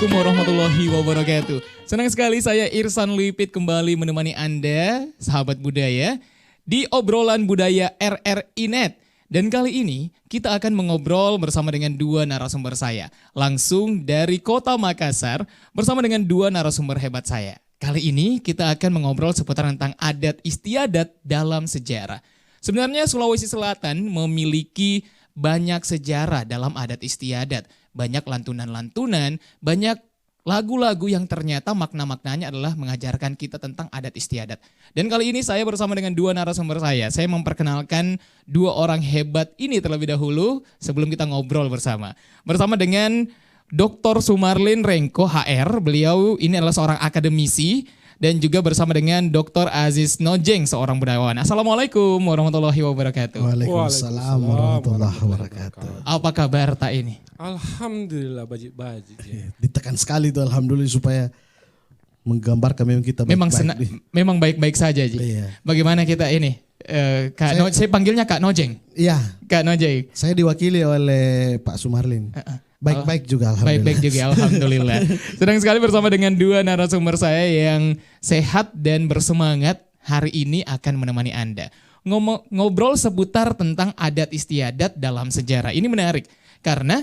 Assalamualaikum warahmatullahi wabarakatuh. Senang sekali saya Irsan Lipit kembali menemani Anda, sahabat budaya, di obrolan budaya RRI.net. Dan kali ini kita akan mengobrol bersama dengan dua narasumber saya. Langsung dari kota Makassar bersama dengan dua narasumber hebat saya. Kali ini kita akan mengobrol seputar tentang adat istiadat dalam sejarah. Sebenarnya Sulawesi Selatan memiliki banyak sejarah dalam adat istiadat. Banyak lantunan-lantunan, banyak lagu-lagu yang ternyata makna-maknanya adalah mengajarkan kita tentang adat istiadat. Dan kali ini saya bersama dengan dua narasumber saya. Saya memperkenalkan dua orang hebat ini terlebih dahulu sebelum kita ngobrol bersama. Bersama dengan Dr. Sumarlin Rengko HR, beliau ini adalah seorang akademisi. Dan juga bersama dengan Dr. Aziz Nojeng, seorang budayawan. Assalamualaikum warahmatullahi wabarakatuh. Waalaikumsalam warahmatullahi wabarakatuh. Apa kabar tak ini? Alhamdulillah bajik-bajik. Ditekan sekali tuh alhamdulillah supaya menggambarkan memang kita baik-baik. Memang baik-baik saja, Ji. Iya. Bagaimana kita ini? Saya panggilnya Kak Nojeng. Iya. Kak Nojeng. Saya diwakili oleh Pak Sumarlin. Baik-baik juga alhamdulillah. Baik-baik juga alhamdulillah. Senang sekali bersama dengan dua narasumber saya yang sehat dan bersemangat hari ini akan menemani Anda. Ngobrol seputar tentang adat istiadat dalam sejarah. Ini menarik karena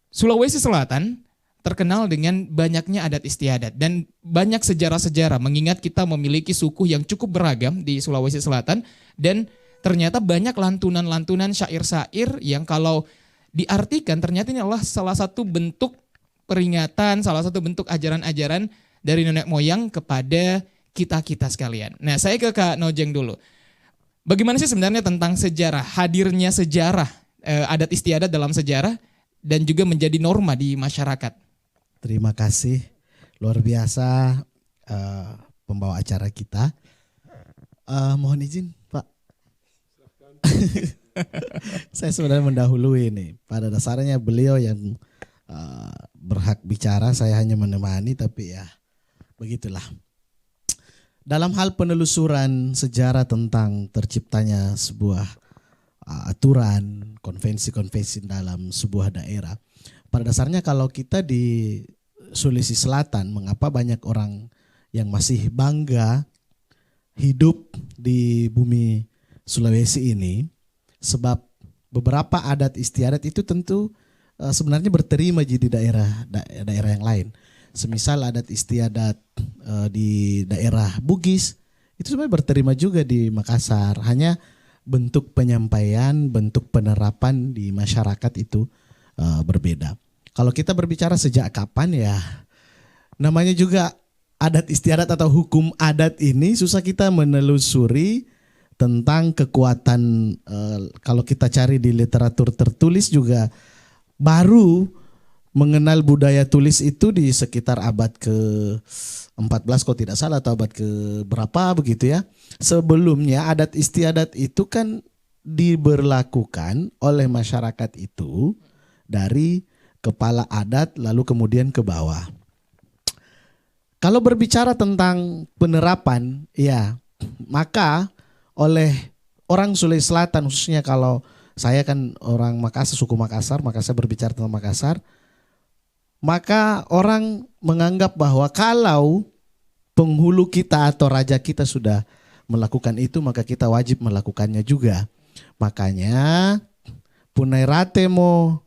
Sulawesi Selatan terkenal dengan banyaknya adat istiadat dan banyak sejarah-sejarah mengingat kita memiliki suku yang cukup beragam di Sulawesi Selatan dan ternyata banyak lantunan-lantunan syair-syair yang kalau diartikan ternyata ini adalah salah satu bentuk peringatan, salah satu bentuk ajaran-ajaran dari nenek moyang kepada kita-kita sekalian. Nah, saya ke Kak Nojeng dulu. Bagaimana sih sebenarnya tentang sejarah, hadirnya sejarah, adat istiadat dalam sejarah dan juga menjadi norma di masyarakat? Terima kasih, luar biasa pembawa acara kita. Mohon izin Pak. Saya sebenarnya mendahului ini. Pada dasarnya beliau yang berhak bicara, saya hanya menemani, tapi ya begitulah. Dalam hal penelusuran sejarah tentang terciptanya sebuah aturan, konvensi-konvensi dalam sebuah daerah. Pada dasarnya kalau kita di Sulawesi Selatan, mengapa banyak orang yang masih bangga hidup di bumi Sulawesi ini? Sebab beberapa adat istiadat itu tentu sebenarnya berterima di daerah yang lain. Semisal adat istiadat di daerah Bugis itu sebenarnya berterima juga di Makassar. Hanya bentuk penyampaian, bentuk penerapan di masyarakat itu berbeda. Kalau kita berbicara sejak kapan ya, namanya juga adat istiadat atau hukum adat ini susah kita menelusuri tentang kekuatan. Kalau kita cari di literatur tertulis juga baru mengenal budaya tulis itu di sekitar abad ke-14 kalau tidak salah atau abad ke berapa begitu ya. Sebelumnya adat istiadat itu kan diberlakukan oleh masyarakat itu dari kepala adat lalu kemudian ke bawah. Kalau berbicara tentang penerapan ya, maka oleh orang Sulawesi Selatan khususnya, kalau saya kan orang Makassar, suku Makassar, maka saya berbicara tentang Makassar, maka orang menganggap bahwa kalau penghulu kita atau raja kita sudah melakukan itu, maka kita wajib melakukannya juga. Makanya punai rate mo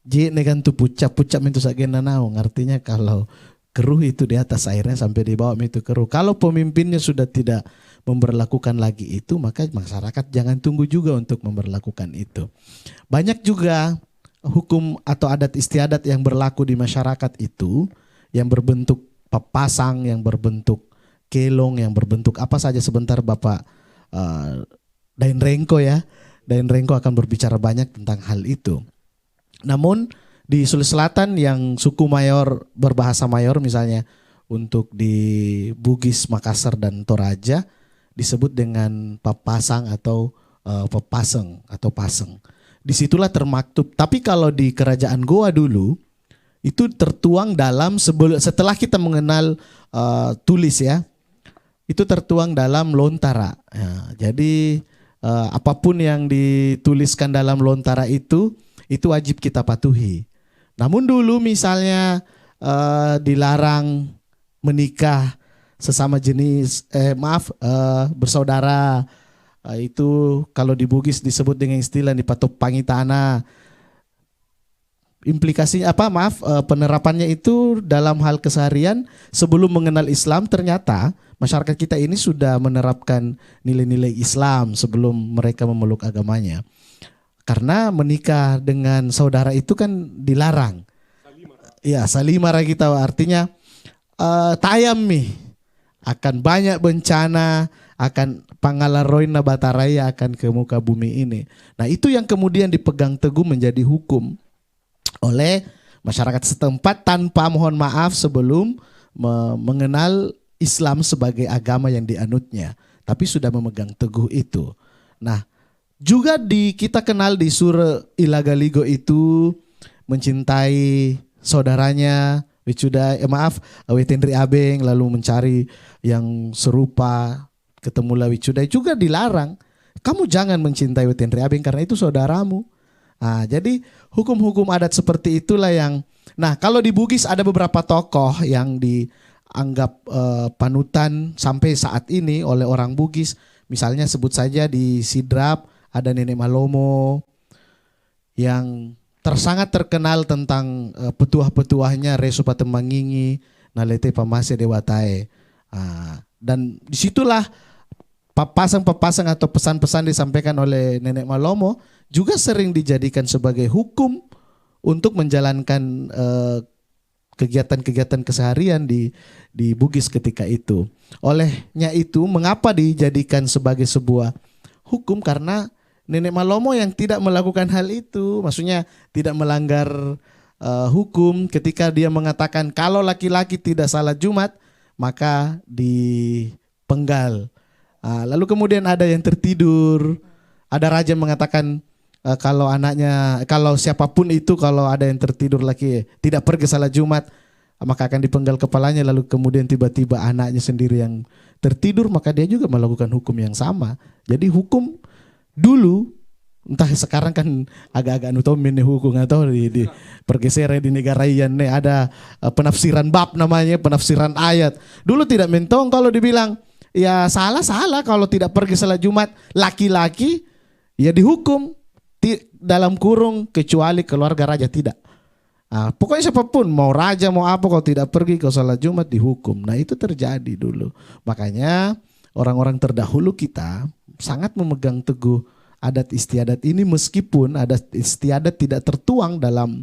je negantu pucap mentu sagena naung, artinya kalau keruh itu di atas airnya sampai di bawah itu keruh. Kalau pemimpinnya sudah tidak memberlakukan lagi itu, maka masyarakat jangan tunggu juga untuk memberlakukan itu. Banyak juga hukum atau adat istiadat yang berlaku di masyarakat itu yang berbentuk pasang, yang berbentuk kelong, yang berbentuk apa saja. Sebentar Bapak Dain Rengko ya, Dain Rengko akan berbicara banyak tentang hal itu. Namun di Sulawesi Selatan yang suku Mayor berbahasa Mayor misalnya untuk di Bugis, Makassar dan Toraja disebut dengan papasang atau pepaseng atau paseng. Disitulah termaktub. Tapi kalau di Kerajaan Goa dulu itu tertuang dalam setelah kita mengenal tulis ya, itu tertuang dalam lontara. Ya, jadi apapun yang dituliskan dalam lontara itu wajib kita patuhi. Namun dulu misalnya dilarang menikah sesama jenis, bersaudara. Itu kalau di Bugis disebut dengan istilah di patok pangitana. Implikasinya apa? Penerapannya itu dalam hal keseharian sebelum mengenal Islam ternyata masyarakat kita ini sudah menerapkan nilai-nilai Islam sebelum mereka memeluk agamanya. Karena menikah dengan saudara itu kan dilarang. Ya, salimara kita artinya tayammi akan banyak bencana, akan pangalaroina bataraya akan ke muka bumi ini. Nah, itu yang kemudian dipegang teguh menjadi hukum oleh masyarakat setempat tanpa mohon maaf sebelum mengenal Islam sebagai agama yang dianutnya, tapi sudah memegang teguh itu. Nah, juga kita kenal di surah Ilagaligo itu mencintai saudaranya, Wetendri Abeng, lalu mencari yang serupa, ketemulah Wicudai, juga dilarang. Kamu jangan mencintai Wetendri Abeng karena itu saudaramu. Nah, jadi hukum-hukum adat seperti itulah yang, nah kalau di Bugis ada beberapa tokoh yang dianggap panutan sampai saat ini oleh orang Bugis. Misalnya sebut saja di Sidrap ada Nenek Malomo yang sangat terkenal tentang petuah-petuahnya Reso Patemangingi, Nalete Pamase Dewatae. Dan disitulah papasan-papasan atau pesan-pesan disampaikan oleh Nenek Malomo juga sering dijadikan sebagai hukum untuk menjalankan kegiatan-kegiatan keseharian di Bugis ketika itu. Olehnya itu, mengapa dijadikan sebagai sebuah hukum? Karena Nenek Malomo yang tidak melakukan hal itu, maksudnya tidak melanggar hukum ketika dia mengatakan kalau laki-laki tidak salat Jumat maka dipenggal. Lalu kemudian ada yang tertidur, ada raja mengatakan kalau siapapun itu kalau ada yang tertidur lagi tidak pergi salat Jumat maka akan dipenggal kepalanya. Lalu kemudian tiba-tiba anaknya sendiri yang tertidur, maka dia juga melakukan hukum yang sama. Jadi hukum dulu, entah sekarang kan agak-agak nutomin hukum atau di pergeseran di negara yang ada penafsiran bab namanya, penafsiran ayat. Dulu tidak mentong kalau dibilang ya salah kalau tidak pergi salat Jumat laki-laki ya dihukum dalam kurung kecuali keluarga raja tidak. Pokoknya siapapun mau raja mau apa kalau tidak pergi ke salat Jumat dihukum. Nah itu terjadi dulu. Makanya orang-orang terdahulu kita sangat memegang teguh adat istiadat ini meskipun adat istiadat tidak tertuang dalam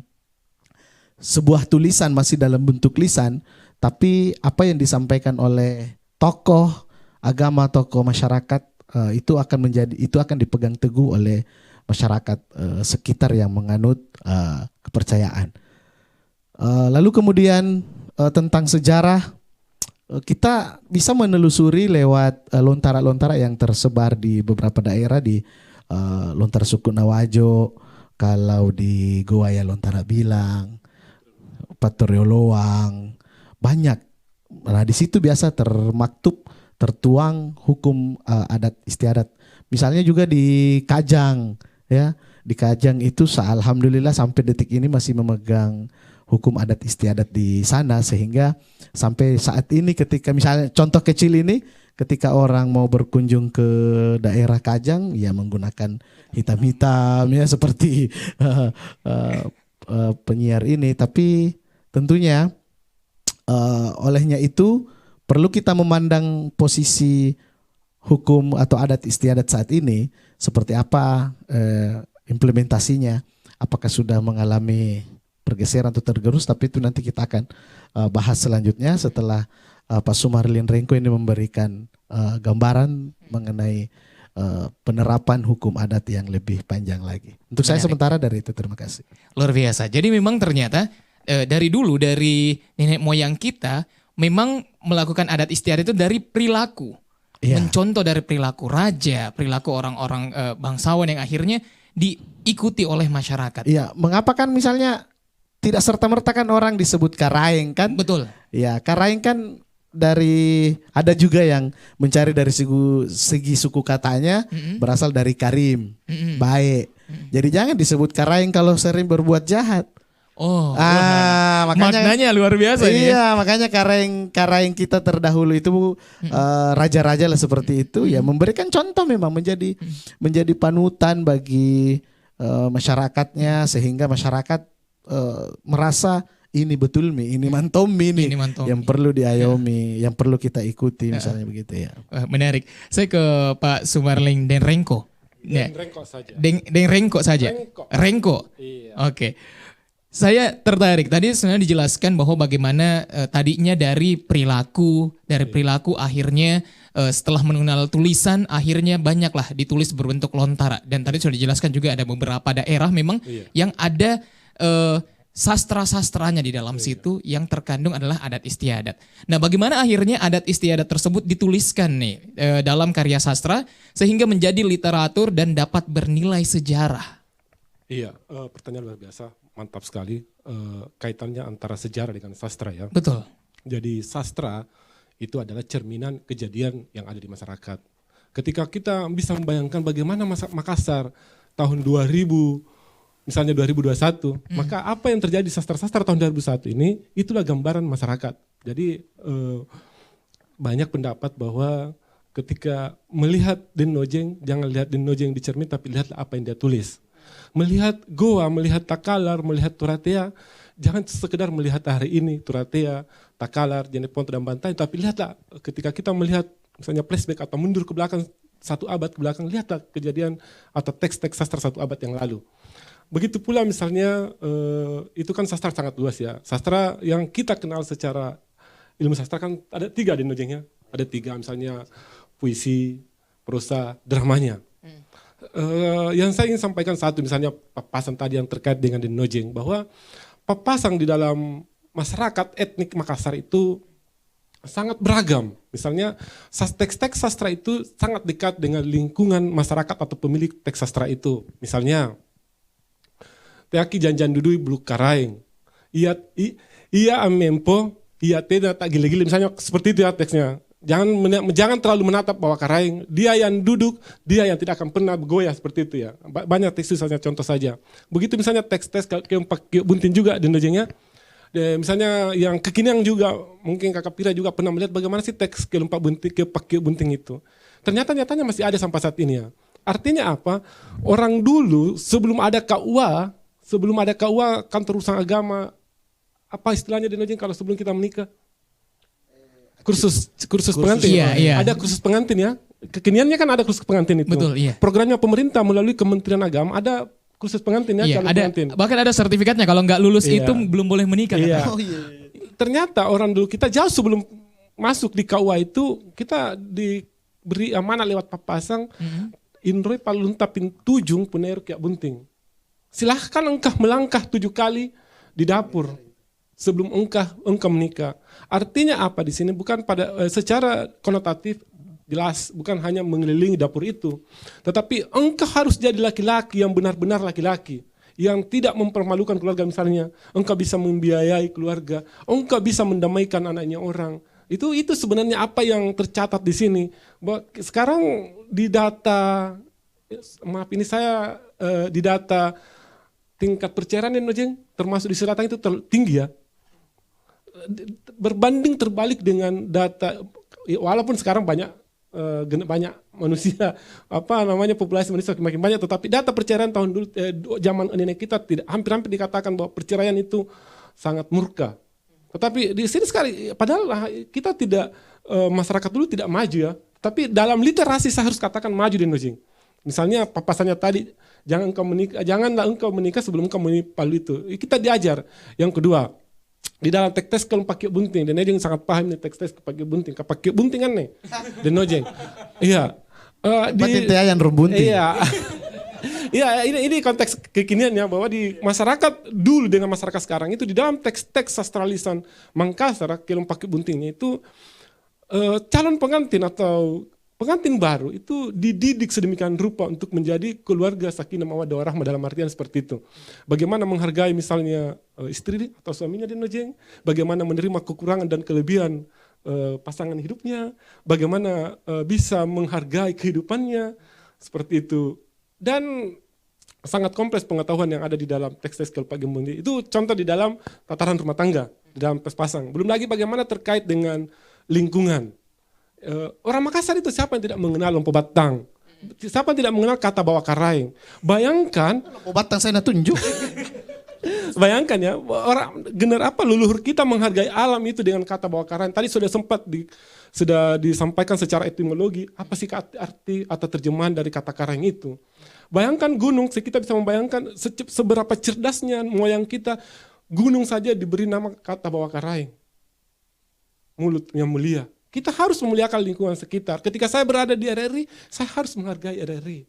sebuah tulisan, masih dalam bentuk lisan, tapi apa yang disampaikan oleh tokoh agama, tokoh masyarakat itu akan dipegang teguh oleh masyarakat sekitar yang menganut kepercayaan. Lalu kemudian tentang sejarah kita bisa menelusuri lewat lontara-lontara yang tersebar di beberapa daerah di Lontara Suku Nawajo, kalau di Goa ya Lontara Bilang, Patoreo Loang, banyak. Nah di situ biasa tertuang hukum adat istiadat. Misalnya juga di Kajang, ya di Kajang itu alhamdulillah sampai detik ini masih memegang hukum adat istiadat di sana, sehingga sampai saat ini ketika misalnya contoh kecil ini, ketika orang mau berkunjung ke daerah Kajang ya menggunakan hitam-hitam ya seperti penyiar ini, tapi tentunya olehnya itu perlu kita memandang posisi hukum atau adat istiadat saat ini seperti apa implementasinya, apakah sudah mengalami pergeseran atau tergerus, tapi itu nanti kita akan bahas selanjutnya setelah Pak Sumarlin Rengko ini memberikan gambaran mengenai penerapan hukum adat yang lebih panjang lagi. Untuk saya sementara dari itu, terima kasih. Luar biasa. Jadi memang ternyata dari dulu, dari nenek moyang kita memang melakukan adat istiadat itu dari perilaku. Iya. Mencontoh dari perilaku raja, perilaku orang-orang bangsawan yang akhirnya diikuti oleh masyarakat. Iya, mengapa kan misalnya tidak serta-merta kan orang disebut Karaeng kan? Betul. Ya, Karaeng kan ada juga yang mencari dari segi suku katanya berasal dari Karim, baik. Jadi jangan disebut Karaeng kalau sering berbuat jahat. Oh, Makanya maknanya luar biasa nih ya. iya, makanya kareng kita terdahulu itu raja-raja lah seperti itu ya, memberikan contoh memang menjadi panutan bagi masyarakatnya, sehingga masyarakat merasa ini betul mi, ini mantomi nih, Ini mantomi. yang perlu diayomi, yang perlu kita ikuti misalnya begitu ya. Wah, menarik. Saya ke Pak Sumarling dan Rengko. Ya. Rengkok saja. Deng Rengko saja. Rengko. Rengko. Iya. Oke. Saya tertarik. Tadi sebenarnya dijelaskan bahwa bagaimana tadinya dari perilaku akhirnya setelah mengenal tulisan akhirnya banyaklah ditulis berbentuk lontara. Dan tadi sudah dijelaskan juga ada beberapa daerah memang yang ada sastra-sastranya di dalam situ yang terkandung adalah adat istiadat. Nah, bagaimana akhirnya adat istiadat tersebut dituliskan nih dalam karya sastra sehingga menjadi literatur dan dapat bernilai sejarah? Iya, pertanyaan luar biasa, mantap sekali. Kaitannya antara sejarah dengan sastra ya. Betul. Jadi sastra itu adalah cerminan kejadian yang ada di masyarakat. Ketika kita bisa membayangkan bagaimana Makassar tahun 2000, misalnya 2021, maka apa yang terjadi di sastra-sastra tahun 2001 ini, itulah gambaran masyarakat. Jadi banyak pendapat bahwa ketika melihat Den Nojeng, jangan lihat Den Nojeng di cermin, tapi lihatlah apa yang dia tulis. Melihat Goa, melihat Takalar, melihat Turatea, jangan sekedar melihat hari ini Turatea, Takalar, Jeneponto dan Bantai, tapi lihatlah ketika kita melihat misalnya flashback atau mundur ke belakang 1 abad ke belakang, lihatlah kejadian atau teks-teks sastra 1 abad yang lalu. Begitu pula misalnya itu kan sastra sangat luas ya. Sastra yang kita kenal secara ilmu sastra kan ada 3 Den Nojengnya. Ada 3 misalnya puisi, prosa, dramanya. Yang saya ingin sampaikan satu misalnya papasan tadi yang terkait dengan Den Nojeng, bahwa papasan di dalam masyarakat etnik Makassar itu sangat beragam. Misalnya teks-teks sastra itu sangat dekat dengan lingkungan masyarakat atau pemilik teks sastra itu. Misalnya Teaki janjan dudui beluk karaeng. Ia amempo, ia tidak tak gile-gile. Misalnya seperti itu ya teksnya. Jangan terlalu menatap bawah karaeng. Dia yang duduk, dia yang tidak akan pernah bergoyah, seperti itu ya. Banyak teks misalnya, contoh saja. Begitu misalnya teks-teks keempat buntin juga Den Nojengnya. Misalnya yang kekinian juga, mungkin Kakak Pira juga pernah melihat bagaimana sih teks keempat bunting itu. Ternyata nyatanya masih ada sampai saat ini ya. Artinya apa? Orang dulu sebelum ada KUA, kantor urusan agama, apa istilahnya Den Nojeng kalau sebelum kita menikah? Kursus pengantin. Iya. Ada kursus pengantin ya. Kekiniannya kan ada kursus pengantin itu. Betul, iya. Programnya pemerintah melalui Kementerian Agama ada kursus pengantin ya, Iya, calon ada, pengantin. bahkan ada sertifikatnya kalau nggak lulus Iya. itu belum boleh menikah. Iya. Kata. Ternyata orang dulu kita jauh sebelum masuk di KUA itu kita diberi amanah lewat papasang Indroi paluntapin tujung puneru kiak bunting. Silahkan engkau melangkah 7 kali di dapur sebelum engkau menikah. Artinya apa di sini? Bukan pada secara konotatif jelas, bukan hanya mengelilingi dapur itu, tetapi engkau harus jadi laki-laki yang benar-benar laki-laki, yang tidak mempermalukan keluarga misalnya. Engkau bisa membiayai keluarga, engkau bisa mendamaikan anaknya orang. Itu sebenarnya apa yang tercatat di sini. Bahwa sekarang di data, maaf ini saya di data tingkat perceraian Den Nojeng termasuk di selatan itu tinggi ya. Berbanding terbalik dengan data, walaupun sekarang banyak manusia, populasi manusia semakin banyak, tetapi data perceraian tahun dulu zaman nenek kita tidak hampir dikatakan bahwa perceraian itu sangat murka. Tetapi di sini sekali, padahal kita tidak masyarakat dulu tidak maju ya, tapi dalam literasi saya harus katakan maju Den Nojeng. Misalnya papasannya tadi, janganlah engkau menikah sebelum engkau menipalu itu. Kita diajar. Yang kedua, di dalam teks kalau pakai bunting, Den Nojeng sangat paham nih teks pakai bunting. Pakai bunting kan nih, Den Nojeng. Iya. Yang rumbunting. Iya. Iya, ini konteks kekiniannya bahwa di masyarakat dulu dengan masyarakat sekarang itu di dalam teks-teks sastra lisan Makassar kalau pakai buntingnya itu calon pengantin atau pengantin baru itu dididik sedemikian rupa untuk menjadi keluarga sakinah mawaddah warahmah, dalam artian seperti itu. Bagaimana menghargai misalnya istri atau suaminya Den Nojeng, bagaimana menerima kekurangan dan kelebihan pasangan hidupnya, bagaimana bisa menghargai kehidupannya, seperti itu. Dan sangat kompleks pengetahuan yang ada di dalam teks-teks Kelpa Gembong. Itu contoh di dalam tataran rumah tangga, di dalam Pespasang. Belum lagi bagaimana terkait dengan lingkungan. Orang Makassar itu siapa yang tidak mengenal Lompo Batang? Siapa yang tidak mengenal kata bawa karaeng? Bayangkan, Lompo Batang saya nak tunjuk. bayangkan ya, leluhur kita menghargai alam itu dengan kata bawa karaeng. Tadi sudah sempat sudah disampaikan secara etimologi, apa sih arti atau terjemahan dari kata karaeng itu. Bayangkan gunung, kita bisa membayangkan seberapa cerdasnya moyang kita. Gunung saja diberi nama kata bawa karaeng. Mulut yang mulia. Kita harus memuliakan lingkungan sekitar. Ketika saya berada di RRI, saya harus menghargai RRI.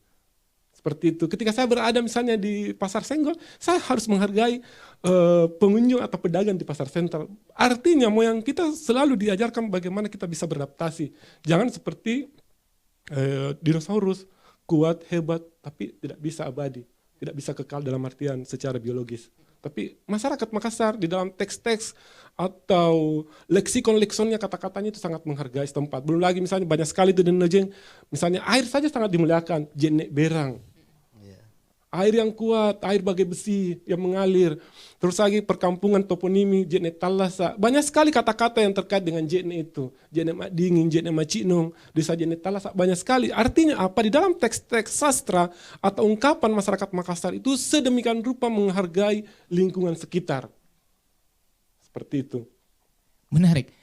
Seperti itu. Ketika saya berada misalnya di Pasar Senggol, saya harus menghargai pengunjung atau pedagang di Pasar Sentral. Artinya moyang kita selalu diajarkan bagaimana kita bisa beradaptasi. Jangan seperti dinosaurus, kuat, hebat, tapi tidak bisa abadi. Tidak bisa kekal dalam artian secara biologis. Tapi masyarakat Makassar di dalam teks-teks atau leksikon-leksonnya kata-katanya itu sangat menghargai setempat. Belum lagi misalnya banyak sekali itu di Nejeng, misalnya air saja sangat dimuliakan, jenek berang. Air yang kuat, air bagai besi yang mengalir. Terus lagi perkampungan toponimi, jenek talasa. Banyak sekali kata-kata yang terkait dengan jenek itu. Jenek mak dingin, jenek mak cinong, desa jenek talasa. Banyak sekali. Artinya apa? Di dalam teks-teks sastra atau ungkapan masyarakat Makassar itu sedemikian rupa menghargai lingkungan sekitar. Seperti itu. Menarik.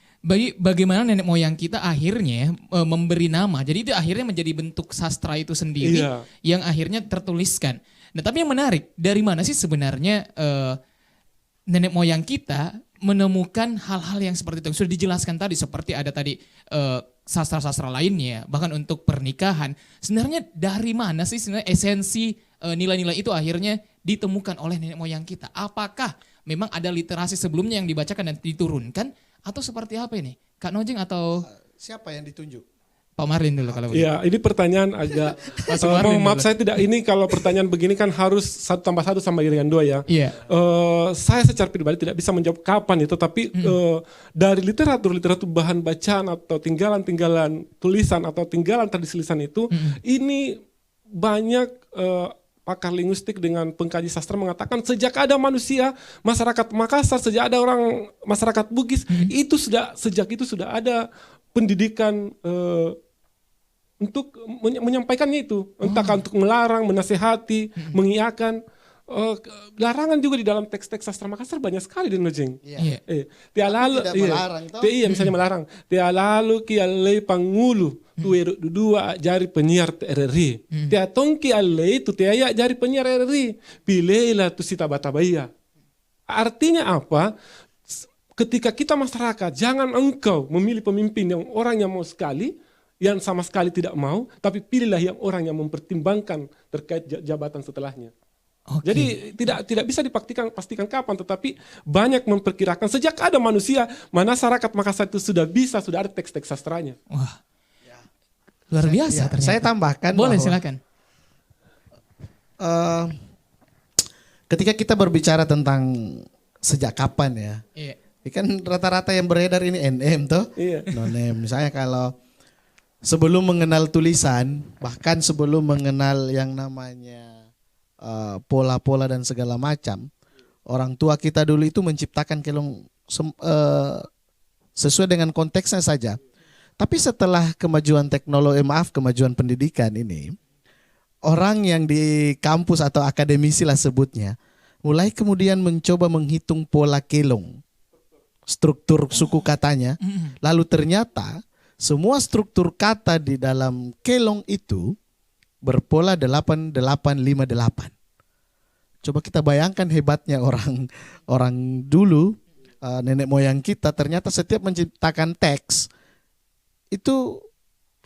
Bagaimana nenek moyang kita akhirnya memberi nama. Jadi itu akhirnya menjadi bentuk sastra itu sendiri yang akhirnya tertuliskan. Nah, tapi yang menarik, dari mana sih sebenarnya nenek moyang kita menemukan hal-hal yang seperti itu? Sudah dijelaskan tadi, seperti ada tadi sastra-sastra lainnya, bahkan untuk pernikahan. Sebenarnya dari mana sih sebenarnya esensi nilai-nilai itu akhirnya ditemukan oleh nenek moyang kita? Apakah memang ada literasi sebelumnya yang dibacakan dan diturunkan? Atau seperti apa ini? Kak Nojeng atau Siapa yang ditunjuk? Pak Marlin dulu kalau begitu. Ya, ini pertanyaan agak maaf saya tidak, ini kalau pertanyaan begini kan harus 1+1 sama dengan 2 ya. Iya. Saya secara pribadi tidak bisa menjawab kapan itu, tapi dari literatur bahan bacaan atau tinggalan-tinggalan tulisan atau tinggalan tradisi lisan itu, ini banyak pakar linguistik dengan pengkaji sastra mengatakan sejak ada manusia, masyarakat Makassar, sejak ada orang masyarakat Bugis, sejak itu sudah ada pendidikan untuk menyampaikannya itu, entah untuk melarang, menasehati, mengiakan. Larangan juga di dalam teks-teks sastra Makassar banyak sekali di Nojeng. Misalnya melarang. Tia lalu ki alei pangulu tu dua jari penyiar RRI. Tia tongki alei tu tia ya jari penyiar RRI. Pilihlah tu sita batabaya. Artinya apa? Ketika kita masyarakat, jangan engkau memilih pemimpin yang orang yang mau sekali, yang sama sekali tidak mau, tapi pilihlah yang orang yang mempertimbangkan terkait jabatan setelahnya. Okay. Jadi tidak bisa pastikan kapan, tetapi banyak memperkirakan sejak ada manusia, masyarakat Makassar itu sudah ada teks-teks sastranya. Wah, luar biasa ternyata. Saya tambahkan. Boleh, silakan. Ketika kita berbicara tentang sejak kapan ya, ini kan rata-rata yang beredar ini NM toh, non-NM. Misalnya kalau sebelum mengenal tulisan, bahkan sebelum mengenal yang namanya pola-pola dan segala macam, orang tua kita dulu itu menciptakan kelong sesuai dengan konteksnya saja. Tapi setelah kemajuan teknologi, kemajuan pendidikan ini, orang yang di kampus atau akademisi lah sebutnya, mulai kemudian mencoba menghitung pola kelong, struktur suku katanya, lalu ternyata semua struktur kata di dalam kelong itu berpola 8858. Coba kita bayangkan hebatnya orang dulu, nenek moyang kita, ternyata setiap menciptakan teks itu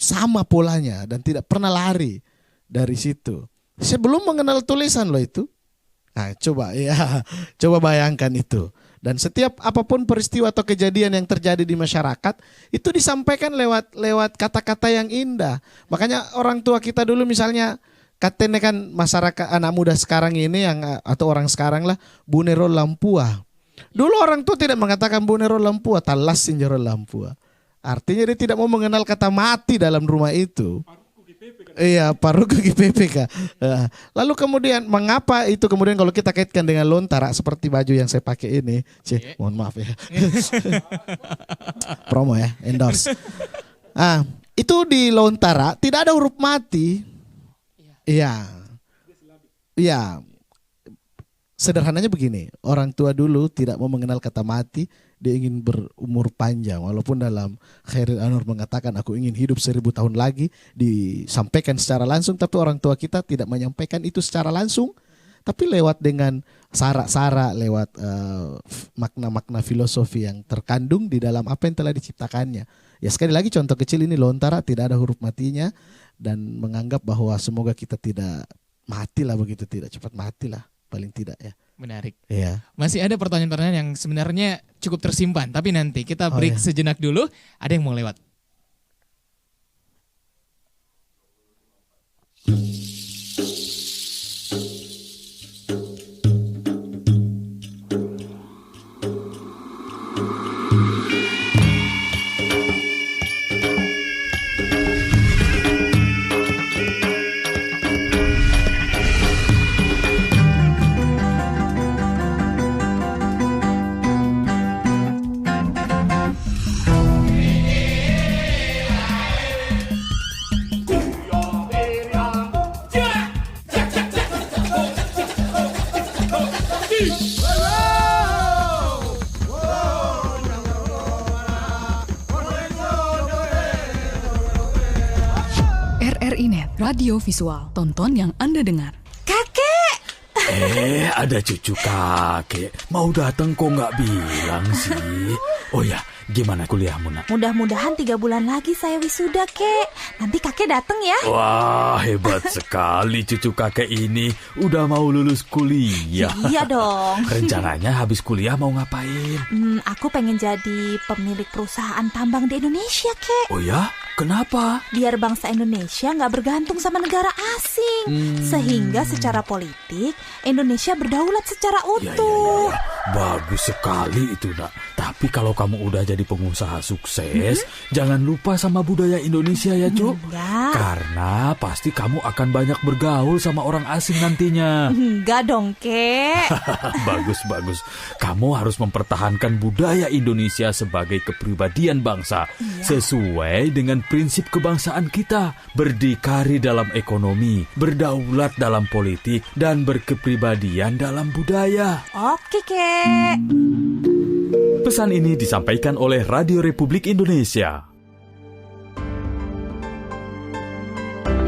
sama polanya dan tidak pernah lari dari situ. Sebelum mengenal tulisan loh itu. Nah, coba bayangkan itu. Dan setiap apapun peristiwa atau kejadian yang terjadi di masyarakat itu disampaikan lewat kata-kata yang indah. Makanya orang tua kita dulu misalnya katanya kan masyarakat anak muda sekarang ini atau orang sekarang lah bunero lampua. Dulu orang tua tidak mengatakan bunero lampua, talas sinjoro lampua. Artinya dia tidak mau mengenal kata mati dalam rumah itu. Iya, Paruku GPPK. Lalu kemudian mengapa itu kemudian kalau kita kaitkan dengan Lontara seperti baju yang saya pakai ini, mohon maaf ya. Promo ya, endorse. Itu di Lontara tidak ada huruf mati. Iya. Iya. Sederhananya begini, orang tua dulu tidak mau mengenal kata mati, dia ingin berumur panjang. Walaupun dalam Khairil Anwar mengatakan aku ingin hidup 1000 tahun lagi, disampaikan secara langsung, tapi orang tua kita tidak menyampaikan itu secara langsung, tapi lewat dengan sara-sara, lewat makna-makna filosofi yang terkandung di dalam apa yang telah diciptakannya. Ya sekali lagi contoh kecil ini Lontara tidak ada huruf matinya, dan menganggap bahwa semoga kita tidak matilah begitu, tidak cepat matilah. Paling tidak ya. Menarik. Iya. Masih ada pertanyaan-pertanyaan yang sebenarnya cukup tersimpan, tapi nanti kita break sejenak dulu. Ada yang mau lewat. RRI.net, radio visual, tonton yang Anda dengar. Kakek! Ada cucu kakek. Mau datang kok nggak bilang sih? Oh ya, gimana kuliahmu nak? Mudah-mudahan 3 bulan lagi saya wisuda, Kek. Nanti kakek datang ya. Wah, hebat sekali cucu kakek ini. Udah mau lulus kuliah. Iya dong. Rencananya habis kuliah mau ngapain? Aku pengen jadi pemilik perusahaan tambang di Indonesia, Kek. Oh ya? Kenapa? Biar bangsa Indonesia nggak bergantung sama negara asing. Sehingga secara politik, Indonesia berdaulat secara utuh. Ya. Bagus sekali itu nak. Tapi kalau kamu udah jadi pengusaha sukses, jangan lupa sama budaya Indonesia ya Cuk. Enggak. Karena pasti kamu akan banyak bergaul sama orang asing nantinya. Enggak dong, Kek. Bagus. Kamu harus mempertahankan budaya Indonesia sebagai kepribadian bangsa. Sesuai dengan prinsip kebangsaan kita. Berdikari dalam ekonomi, berdaulat dalam politik, dan berkepribadian dalam budaya. Oke, Kek. Pesan ini disampaikan oleh Radio Republik Indonesia.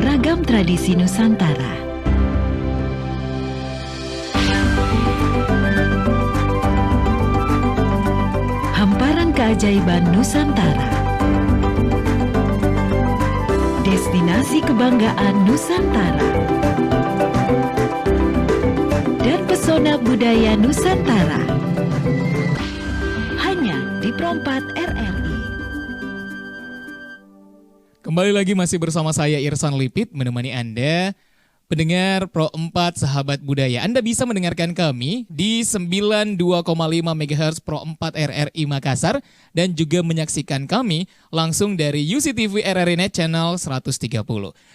Ragam tradisi Nusantara. Hamparan keajaiban Nusantara. Destinasi kebanggaan Nusantara. Dan pesona budaya Nusantara. Hanya di Pro 4 RRI. Kembali lagi masih bersama saya Irsan Lipit menemani Anda. Pendengar Pro 4 Sahabat Budaya, Anda bisa mendengarkan kami di 92,5 MHz Pro 4 RRI Makassar dan juga menyaksikan kami langsung dari UCTV RRI.net channel 130.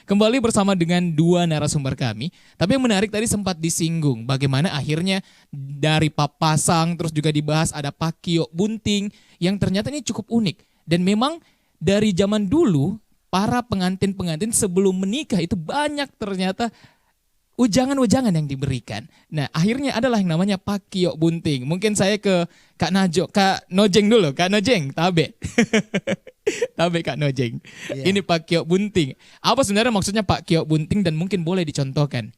Kembali bersama dengan 2 narasumber kami, tapi yang menarik tadi sempat disinggung bagaimana akhirnya dari Papasang terus juga dibahas ada Pakio Bunting yang ternyata ini cukup unik dan memang dari zaman dulu para pengantin-pengantin sebelum menikah itu banyak ternyata ujangan-ujangan yang diberikan. Nah akhirnya adalah yang namanya Pakio Bunting. Mungkin saya ke Kak Nojeng dulu. Kak Nojeng, tabe. Tabe Kak Nojeng. Yeah. Ini Pakio Bunting. Apa sebenarnya maksudnya Pakio Bunting dan mungkin boleh dicontohkan?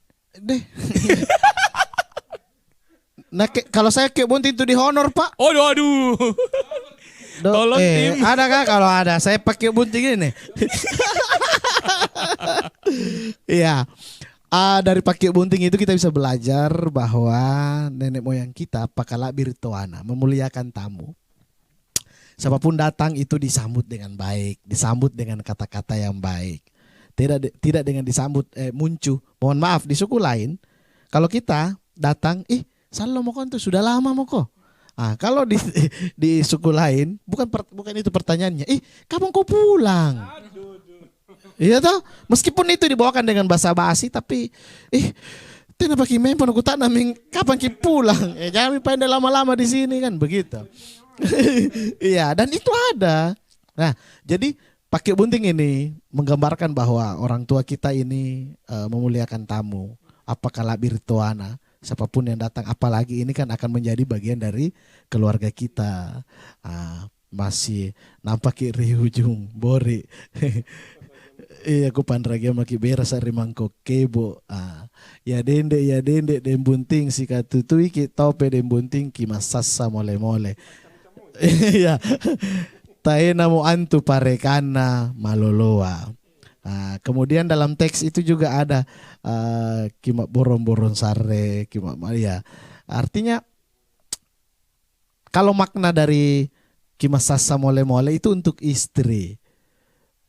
Nah, kalau saya Kio Bunting itu di honor Pak. Aduh. Tolong tim. Ada kah? Kalau ada, saya pakai bunting ini. Iya. Dari pakai bunting itu kita bisa belajar bahwa nenek moyang kita pakala birtoana, memuliakan tamu. Siapapun datang itu disambut dengan baik, disambut dengan kata-kata yang baik. Tidak dengan disambut muncu. Mohon maaf di suku lain, kalau kita datang, salam moko itu sudah lama moko. Kalau di suku lain bukan itu pertanyaannya. Kapan kau pulang? Iya toh, meskipun itu dibawakan dengan bahasa basi tapi kenapa kimi pun aku tak naming kapan ki pulang? Jangan pindah lama-lama di sini kan begitu. Iya, dan itu ada. Nah, jadi pakai bunting ini menggambarkan bahwa orang tua kita ini memuliakan tamu. Apakah labirtuana, siapapun yang datang, apalagi ini kan akan menjadi bagian dari keluarga kita. Masih nampak ri ujung bori. Iya, aku pandragi maki beras rimangko kebo. Ya dende dem bunting si katutui ki tope dem bunting ki masassa mole-mole. Iya. Taena mo antu parekana maloloa. Kemudian dalam teks itu juga ada kimak boron-boron sare, kimak Maria. Artinya kalau makna dari kimasasa mole-mole itu untuk istri.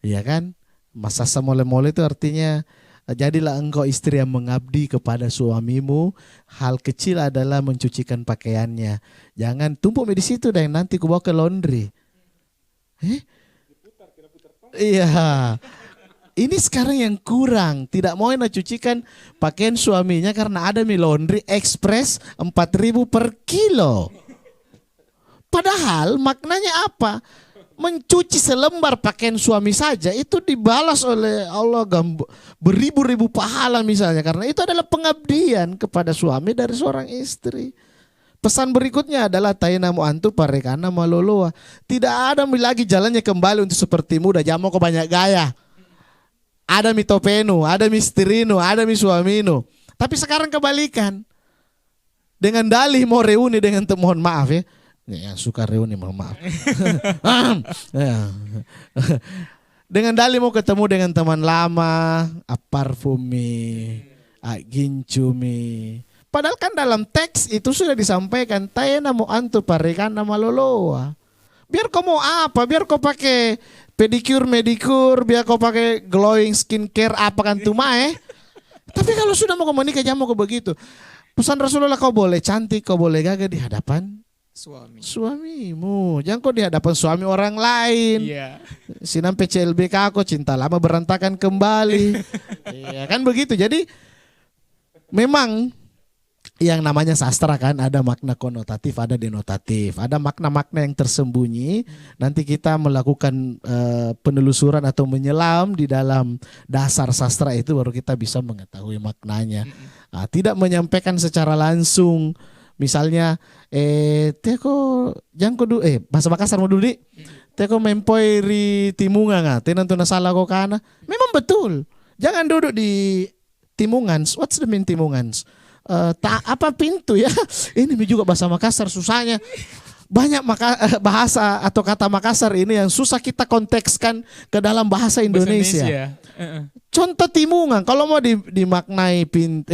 Ya kan? Masasa mole-mole itu artinya jadilah engkau istri yang mengabdi kepada suamimu. Hal kecil adalah mencucikan pakaiannya. Jangan tumpuk di situ dan nanti ku bawa ke laundry. Iya. Ini sekarang yang kurang. Tidak mau cucikan pakaian suaminya karena ada mi laundry express 4.000 per kilo. Padahal maknanya apa? Mencuci selembar pakaian suami saja itu dibalas oleh Allah beribu-ribu pahala misalnya. Karena itu adalah pengabdian kepada suami dari seorang istri. Pesan berikutnya adalah tainamu antu parekana maloloa. Tidak ada lagi jalannya kembali untuk seperti muda. Jamu kau banyak gaya. Ada mi topenu, ada mi istrinu, ada mi suaminu. Tapi sekarang kebalikan. Dengan dalih mau reuni dengan mohon maaf ya. Yang suka reuni mohon maaf. Dengan dalih mau ketemu dengan teman lama, parfumi, gincumi. Padahal kan dalam teks itu sudah disampaikan taena mo antu parekana maloloa. Biar kau mau apa? Biar kau pakai pedicure, medicure, biar kau pakai glowing skincare apa kan tuh Tapi kalau sudah mau menikah jangan mau begitu. Pesan Rasulullah kau boleh cantik, kau boleh gagah di hadapan suamimu. Jangan kau di hadapan suami orang lain. Iya. Sinam PCLBK aku cinta lama berantakan kembali. Iya kan begitu. Jadi memang yang namanya sastra kan ada makna konotatif, ada denotatif, ada makna-makna yang tersembunyi. Nanti kita melakukan penelusuran atau menyelam di dalam dasar sastra itu baru kita bisa mengetahui maknanya. Tidak menyampaikan secara langsung. Misalnya teko jangko bahasa Makassar mau dulu di teko mempoi ri timungan tenan tuna salah kok kana. Memang betul. Jangan duduk di timungan. What's the mean timungan? Apa pintu ya? Ini juga bahasa Makassar susahnya. Banyak bahasa atau kata Makassar ini yang susah kita kontekskan ke dalam bahasa Indonesia. Contoh timungan, kalau mau dimaknai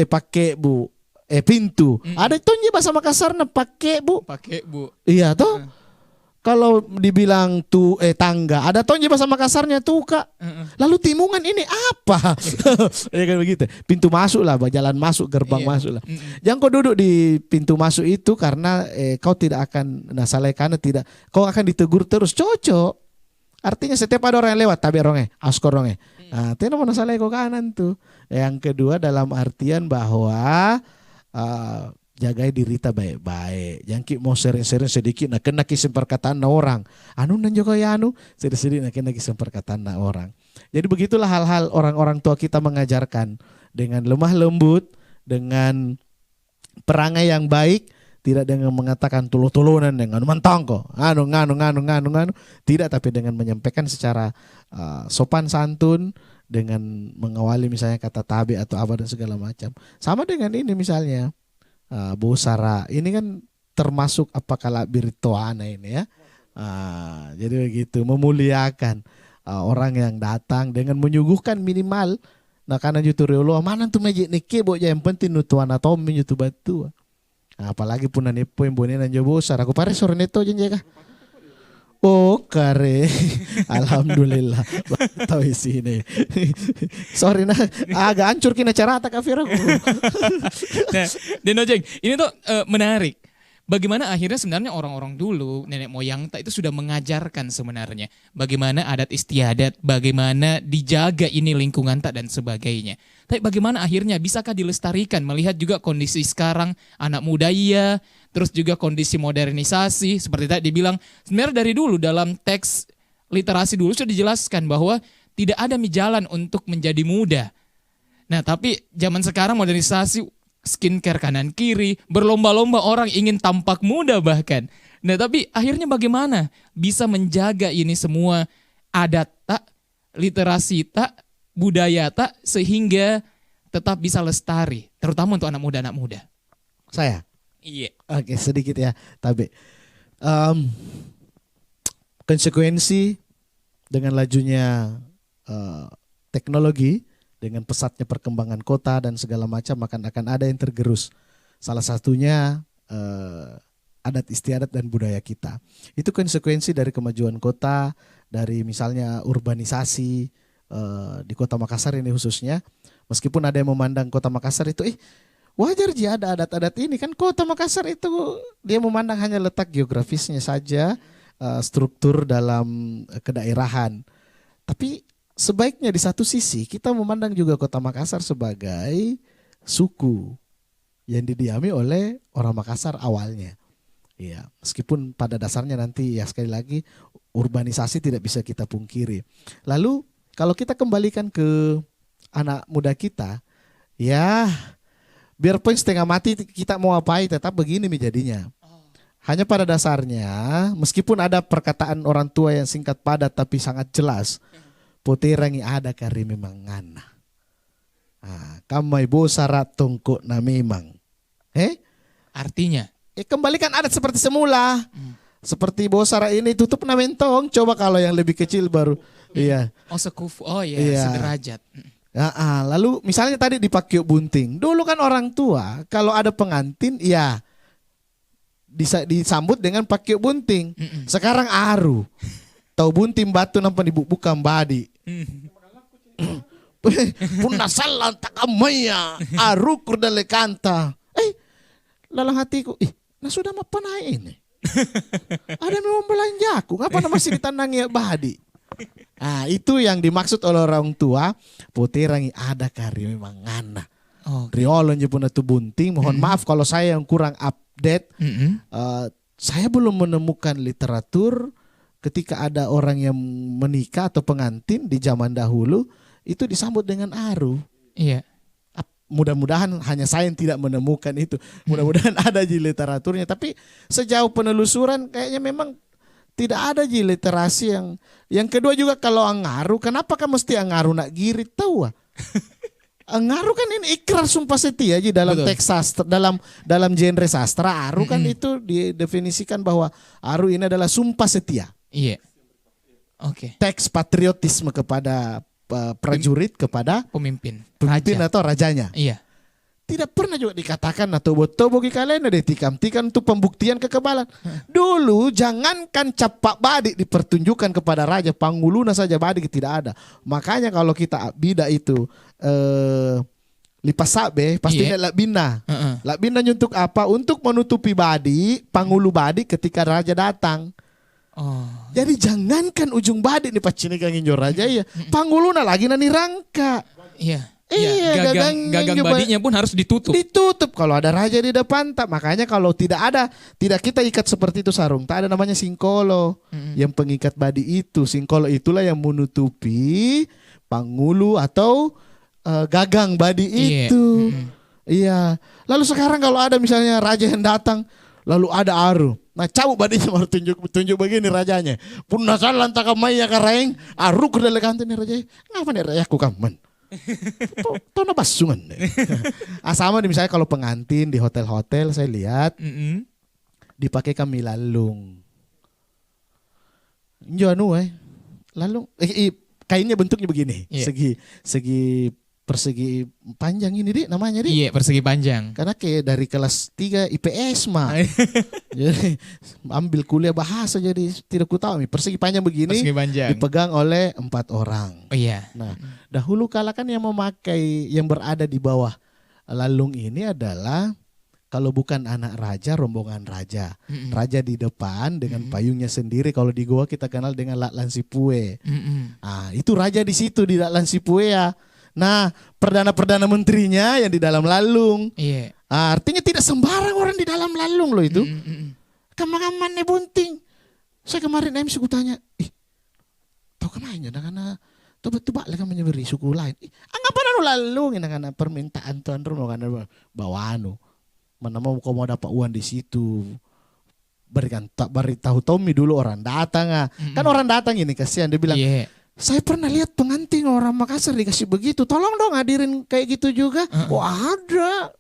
pakai pintu. Ada tonje bahasa Makassar pakai bu. Iya toh. Kalau dibilang tangga, ada tonje bahasa Makassarnya tuka. Lalu timungan ini apa? Ya kan begitu. Pintu masuk lah, jalan masuk, gerbang masuk lah. Jangan kau duduk di pintu masuk itu karena kau tidak akan salah karena tidak. Kau akan ditegur terus. Cocok. Artinya setiap ada orang yang lewat, tabi orangnya, askor orangnya. Tidak mau salah kau kanan tuh. Yang kedua dalam artian bahwa jagai diri ta baik-baik. Jangan ki mau sering-sering sedikit nak kena kisah perkataan na orang. Anu nan juga ya anu sedikit nak kena kisah perkataan na orang. Jadi begitulah hal-hal orang-orang tua kita mengajarkan dengan lemah lembut, dengan perangai yang baik, tidak dengan mengatakan tulu-tulunan dengan mantang kok. Anu, tidak, tapi dengan menyampaikan secara sopan santun, dengan mengawali misalnya kata tabi atau apa dan segala macam. Sama dengan ini misalnya Bu Sarah, ini kan termasuk apakah birtoana ini ya. Jadi begitu, memuliakan orang yang datang dengan menyuguhkan minimal. Nah karena juturiolo mana tuh meji niki bo yang penting nutuana Tommy jutu batu. Apalagi pun nani poin bonen anjo Bu Sarah. Aku pare sore neto jenjeka. Oh kare, alhamdulillah. Tahu isi ini. Sorry nah, agak hancur kina cara tak kafir aku. Nah, Denojeng, ini tuh menarik. bagaimana akhirnya sebenarnya orang-orang dulu, nenek moyang tak itu sudah mengajarkan sebenarnya bagaimana adat istiadat, bagaimana dijaga ini lingkungan tak dan sebagainya. Tapi bagaimana akhirnya bisakah dilestarikan melihat juga kondisi sekarang anak muda iya, terus juga kondisi modernisasi seperti tadi dibilang sebenarnya dari dulu dalam teks literasi dulu sudah dijelaskan bahwa tidak ada jalan untuk menjadi muda. Nah, tapi zaman sekarang modernisasi skincare kanan kiri, berlomba-lomba orang ingin tampak muda bahkan. Nah, tapi akhirnya bagaimana bisa menjaga ini semua adat tak, literasi tak, budaya tak sehingga tetap bisa lestari, terutama untuk anak muda. Saya. Iya. Oke, sedikit ya, tapi konsekuensi dengan lajunya teknologi, dengan pesatnya perkembangan kota dan segala macam akan ada yang tergerus. Salah satunya adat istiadat dan budaya kita. Itu konsekuensi dari kemajuan kota, dari misalnya urbanisasi di kota Makassar ini khususnya. Meskipun ada yang memandang kota Makassar itu wajar aja ada adat-adat ini, kan kota Makassar itu dia memandang hanya letak geografisnya saja, struktur dalam kedaerahan. Tapi sebaiknya di satu sisi kita memandang juga kota Makassar sebagai suku yang didiami oleh orang Makassar awalnya. Iya, meskipun pada dasarnya nanti ya sekali lagi urbanisasi tidak bisa kita pungkiri. Lalu kalau kita kembalikan ke anak muda kita, ya biarpun setengah mati kita mau apain tetap begini jadinya. Hanya pada dasarnya meskipun ada perkataan orang tua yang singkat padat tapi sangat jelas. Poterangi ada kari memang ngana. Kamai bosara tongkok na memang. Artinya? Kembalikan adat seperti semula. Seperti bosara ini tutup na mentong. Coba kalau yang lebih kecil baru. Iya. Oh sekufu, iya. Sederajat. Lalu misalnya tadi di Pakyuk Bunting. Dulu kan orang tua kalau ada pengantin ya disambut dengan Pakyuk Bunting. Sekarang aru. Tahu bunting batu nampak dibuka badi. Punna salah takamaya aru kurdale kanta. Dalam hatiku, nah sudah apa ini? Ada memang belanjaku, ngapa masih ditandangi badi? Itu yang dimaksud oleh orang tua. Poterangi ada kari memang ngana. Riolo pun itu bunting. Mohon maaf kalau saya yang kurang update. Saya belum menemukan literatur ketika ada orang yang menikah atau pengantin di zaman dahulu itu disambut dengan aru. Iya. Mudah-mudahan hanya saya yang tidak menemukan itu. Mudah-mudahan ada di literaturnya. Tapi sejauh penelusuran kayaknya memang tidak ada di literasi yang kedua juga kalau angaru, kenapa kan mesti angaru nak girit tahu? Angaru kan ini ikrar sumpah setia aja dalam teks sastra, dalam genre sastra. Aru kan itu didefinisikan bahwa aru ini adalah sumpah setia. Iya. Oke. Teks patriotisme kepada prajurit, kepada pemimpin atau rajanya. Iya. Tidak pernah juga dikatakan atau botobo kalian ada tikam-tikam untuk pembuktian kekebalan. Dulu jangankan capak badik dipertunjukkan kepada raja, pangguluna saja badik tidak ada. Makanya kalau kita bida itu lipas sabe pasti labina. Labina untuk apa? Untuk menutupi badi, panggulu badi ketika raja datang. Jadi jangankan ujung badik nih pacini kanginjo raja ya. Pangguluna lagi nani rangka. Iya. Gagang badinya pun harus ditutup. Ditutup kalau ada raja di depan tak. Makanya kalau tidak kita ikat seperti itu sarung. Tak ada namanya singkolo. Yang pengikat badi itu. Singkolo itulah yang menutupi panggulu atau gagang badi itu. Iya. Lalu sekarang kalau ada misalnya raja yang datang lalu ada aru. Nah cabut badinya baru tunjuk begini rajanya. Punna salah takamaya karaeng aru kedele kantin nih raja. Ngapa nih rajaku kaman? Tuh basungan. Sama misalnya kalau pengantin di hotel-hotel saya lihat dipakai kami lalung. Anu lalung kainnya bentuknya begini. Segi persegi panjang ini Dik namanya Dik. Iya, persegi panjang. Karena kayak dari kelas 3 IPS mah. Jadi ambil kuliah bahasa jadi tidak ku tahu persegi panjang begini. Persegi panjang. Dipegang oleh 4 orang. Oh iya. Nah, dahulu kala kan yang memakai yang berada di bawah lalung ini adalah kalau bukan anak raja, rombongan raja. Raja di depan dengan payungnya sendiri. Kalau di Goa kita kenal dengan Laklan Sipue. Itu raja di situ di Laklan Sipue ya. Nah, perdana menterinya yang di dalam lalung. Iya. Artinya tidak sembarang orang di dalam lalung loh itu. Kamang-kamang nih bunting. Saya kemarin MC ku tanya, tahu kemana? Karena tebak-tebak lah kamu nyeberi suku lain. Anggapan anu lalung, karena permintaan tuan rumah karena bawa anu. Mana mau kau mau dapat uang di situ, beritahu Tommy dulu orang datang kan orang datang ini kasihan dia bilang saya pernah lihat pengantin orang Makassar dikasih begitu, tolong dong hadirin kayak gitu juga. Ada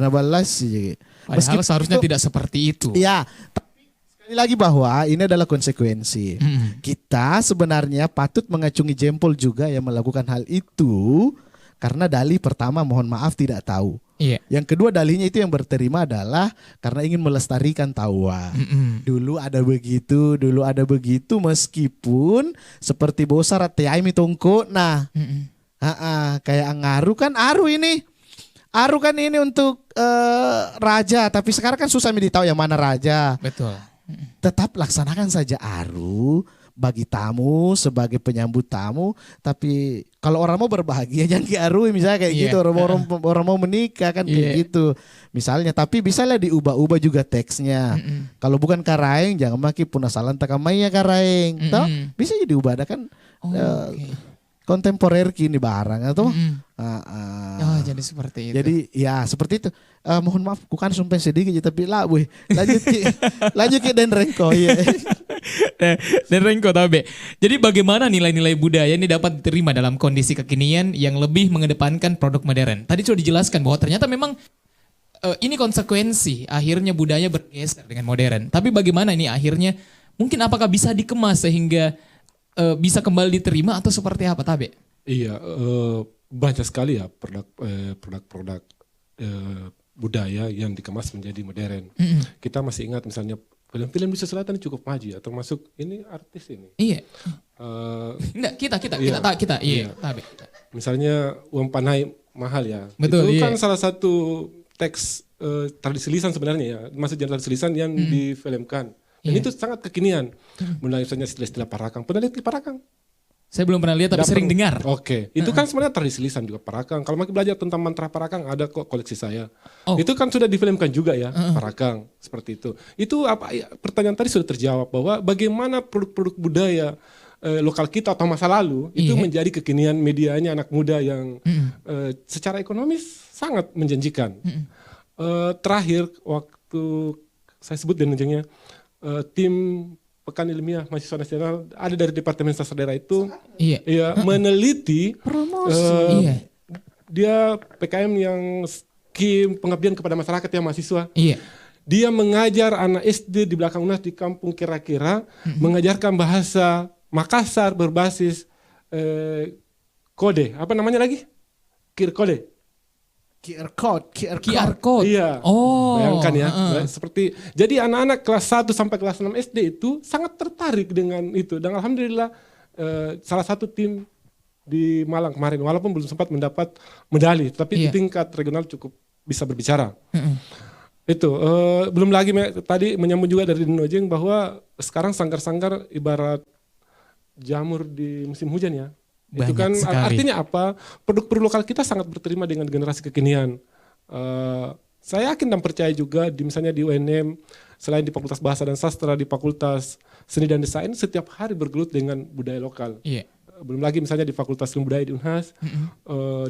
nabalas sih padahal seharusnya tidak seperti itu ya. Tapi sekali lagi bahwa ini adalah konsekuensi. Kita sebenarnya patut mengacungi jempol juga yang melakukan hal itu. Karena dalih pertama mohon maaf tidak tahu. Iya. Yang kedua dalihnya itu yang berterima adalah karena ingin melestarikan tawa. Dulu ada begitu meskipun seperti bosar tiaimi tongko. Nah, kayak ngaru kan aru ini. Aru kan ini untuk raja, tapi sekarang kan susah tahu yang mana raja. Betul. Tetap laksanakan saja aru bagi tamu sebagai penyambut tamu, tapi kalau orang mau berbahagia jangan diarui misalnya kayak gitu, orang mau menikah kan kayak gitu misalnya, tapi bisa lah diubah-ubah juga teksnya. Kalau bukan karaeng jangan maki punasalan takamaya karaeng, toh bisa jadi ubah ada kan kontemporer kini barang atau jadi seperti itu. Jadi ya seperti itu. Mohon maaf, bukan sumpah sedikit tapi lah, lanjut ke dan Rengko ya. Dan Rengko Tabe. Jadi bagaimana nilai-nilai budaya ini dapat diterima dalam kondisi kekinian yang lebih mengedepankan produk modern? Tadi sudah dijelaskan bahwa ternyata memang ini konsekuensi akhirnya budaya bergeser dengan modern. Tapi bagaimana ini akhirnya mungkin apakah bisa dikemas sehingga bisa kembali diterima atau seperti apa Tabe? Iya, banyak sekali ya produk-produk budaya yang dikemas menjadi modern. Kita masih ingat misalnya film-film di Selatan cukup maju ya, termasuk ini artis ini. Iya. Enggak, kita. Iya. Tabe. Misalnya uang panai mahal ya. Betul, itu kan salah satu teks tradisi lisan sebenarnya ya, masuk jalan tradisi lisan yang difilmkan. Dan itu sangat kekinian. Mulai misalnya istilah-istilah parakang. Pernah lihat parakang? Saya belum pernah lihat tapi sering dengar. Oke. Itu kan sebenarnya tradisi lisan juga parakang. Kalau mau belajar tentang mantra parakang ada kok koleksi saya. Itu kan sudah difilmkan juga ya, parakang seperti itu. Itu apa pertanyaan tadi sudah terjawab bahwa bagaimana produk-produk budaya lokal kita atau masa lalu itu menjadi kekinian medianya anak muda yang secara ekonomis sangat menjanjikan. Terakhir waktu saya sebut dan ujungnya tim Pekan Ilmiah Mahasiswa Nasional ada dari Departemen Sastra Daerah itu meneliti dia PKM yang skim pengabdian kepada masyarakat yang mahasiswa. Dia mengajar anak SD di belakang UNAS di kampung kira-kira mengajarkan bahasa Makassar berbasis kode. Apa namanya lagi? Kode. QR code. Iya. Bayangkan ya. Seperti jadi anak-anak kelas 1 sampai kelas 6 SD itu sangat tertarik dengan itu, dan alhamdulillah salah satu tim di Malang kemarin walaupun belum sempat mendapat medali tapi di tingkat regional cukup bisa berbicara. Itu belum lagi tadi menyambung juga dari Dinojeng bahwa sekarang sanggar-sanggar ibarat jamur di musim hujan ya. Banyak itu kan sekali. Artinya apa? Produk-produk lokal kita sangat berterima dengan generasi kekinian. Saya yakin dan percaya juga misalnya di UNM, selain di Fakultas Bahasa dan Sastra, di Fakultas Seni dan Desain setiap hari bergelut dengan budaya lokal. Belum lagi misalnya di Fakultas Ilmu Budaya di Unhas,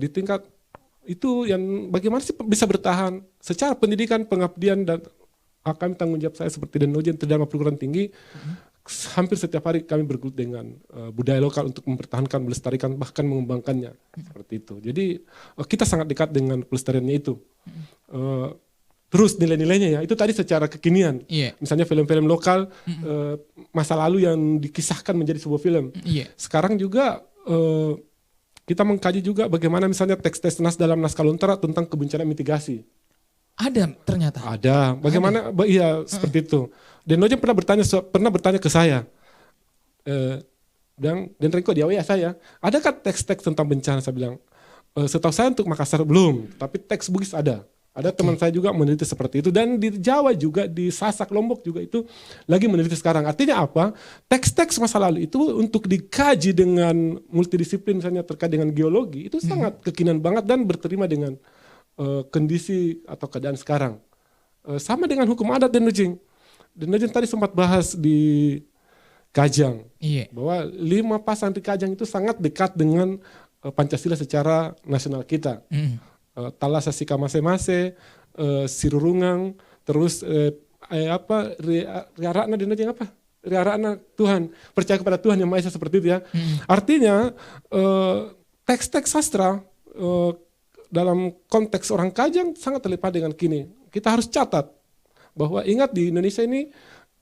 di tingkat itu yang bagaimana sih bisa bertahan secara pendidikan, pengabdian dan kami tanggung jawab saya seperti Denojen Terdama Perguruan Tinggi. Hampir setiap hari kami bergelut dengan budaya lokal untuk mempertahankan, melestarikan, bahkan mengembangkannya seperti itu. Jadi kita sangat dekat dengan pelestariannya itu. Terus nilai-nilainya ya itu tadi secara kekinian. Misalnya film-film lokal masa lalu yang dikisahkan menjadi sebuah film. Sekarang juga kita mengkaji juga bagaimana misalnya teks-teks nas dalam naskah Lontara tentang kebencanaan mitigasi. Ada ternyata. Ada. Bagaimana? Iya seperti itu. Dan Nojen pernah bertanya ke saya, dan Rengko di awal saya, adakah teks-teks tentang bencana? Saya bilang, setahu saya untuk Makassar belum, tapi teks Bugis ada. Ada teman saya juga meneliti seperti itu, dan di Jawa juga, di Sasak, Lombok juga itu lagi meneliti sekarang. Artinya apa? Teks-teks masa lalu itu untuk dikaji dengan multidisiplin, misalnya terkait dengan geologi, itu sangat kekinian banget dan berterima dengan kondisi atau keadaan sekarang. Sama dengan hukum adat dan Nujing. Dan Nujing tadi sempat bahas di Kajang, bahwa 5 pasang di Kajang itu sangat dekat dengan Pancasila secara nasional kita. Talasa Sika Mase-Mase, Sirurungang, terus Riarana di Nujing apa? Riarana Tuhan, percaya kepada Tuhan yang Maha Esa, seperti itu ya. Artinya teks-teks sastra dalam konteks orang Kajang sangat terlibat dengan kini. Kita harus catat bahwa ingat di Indonesia ini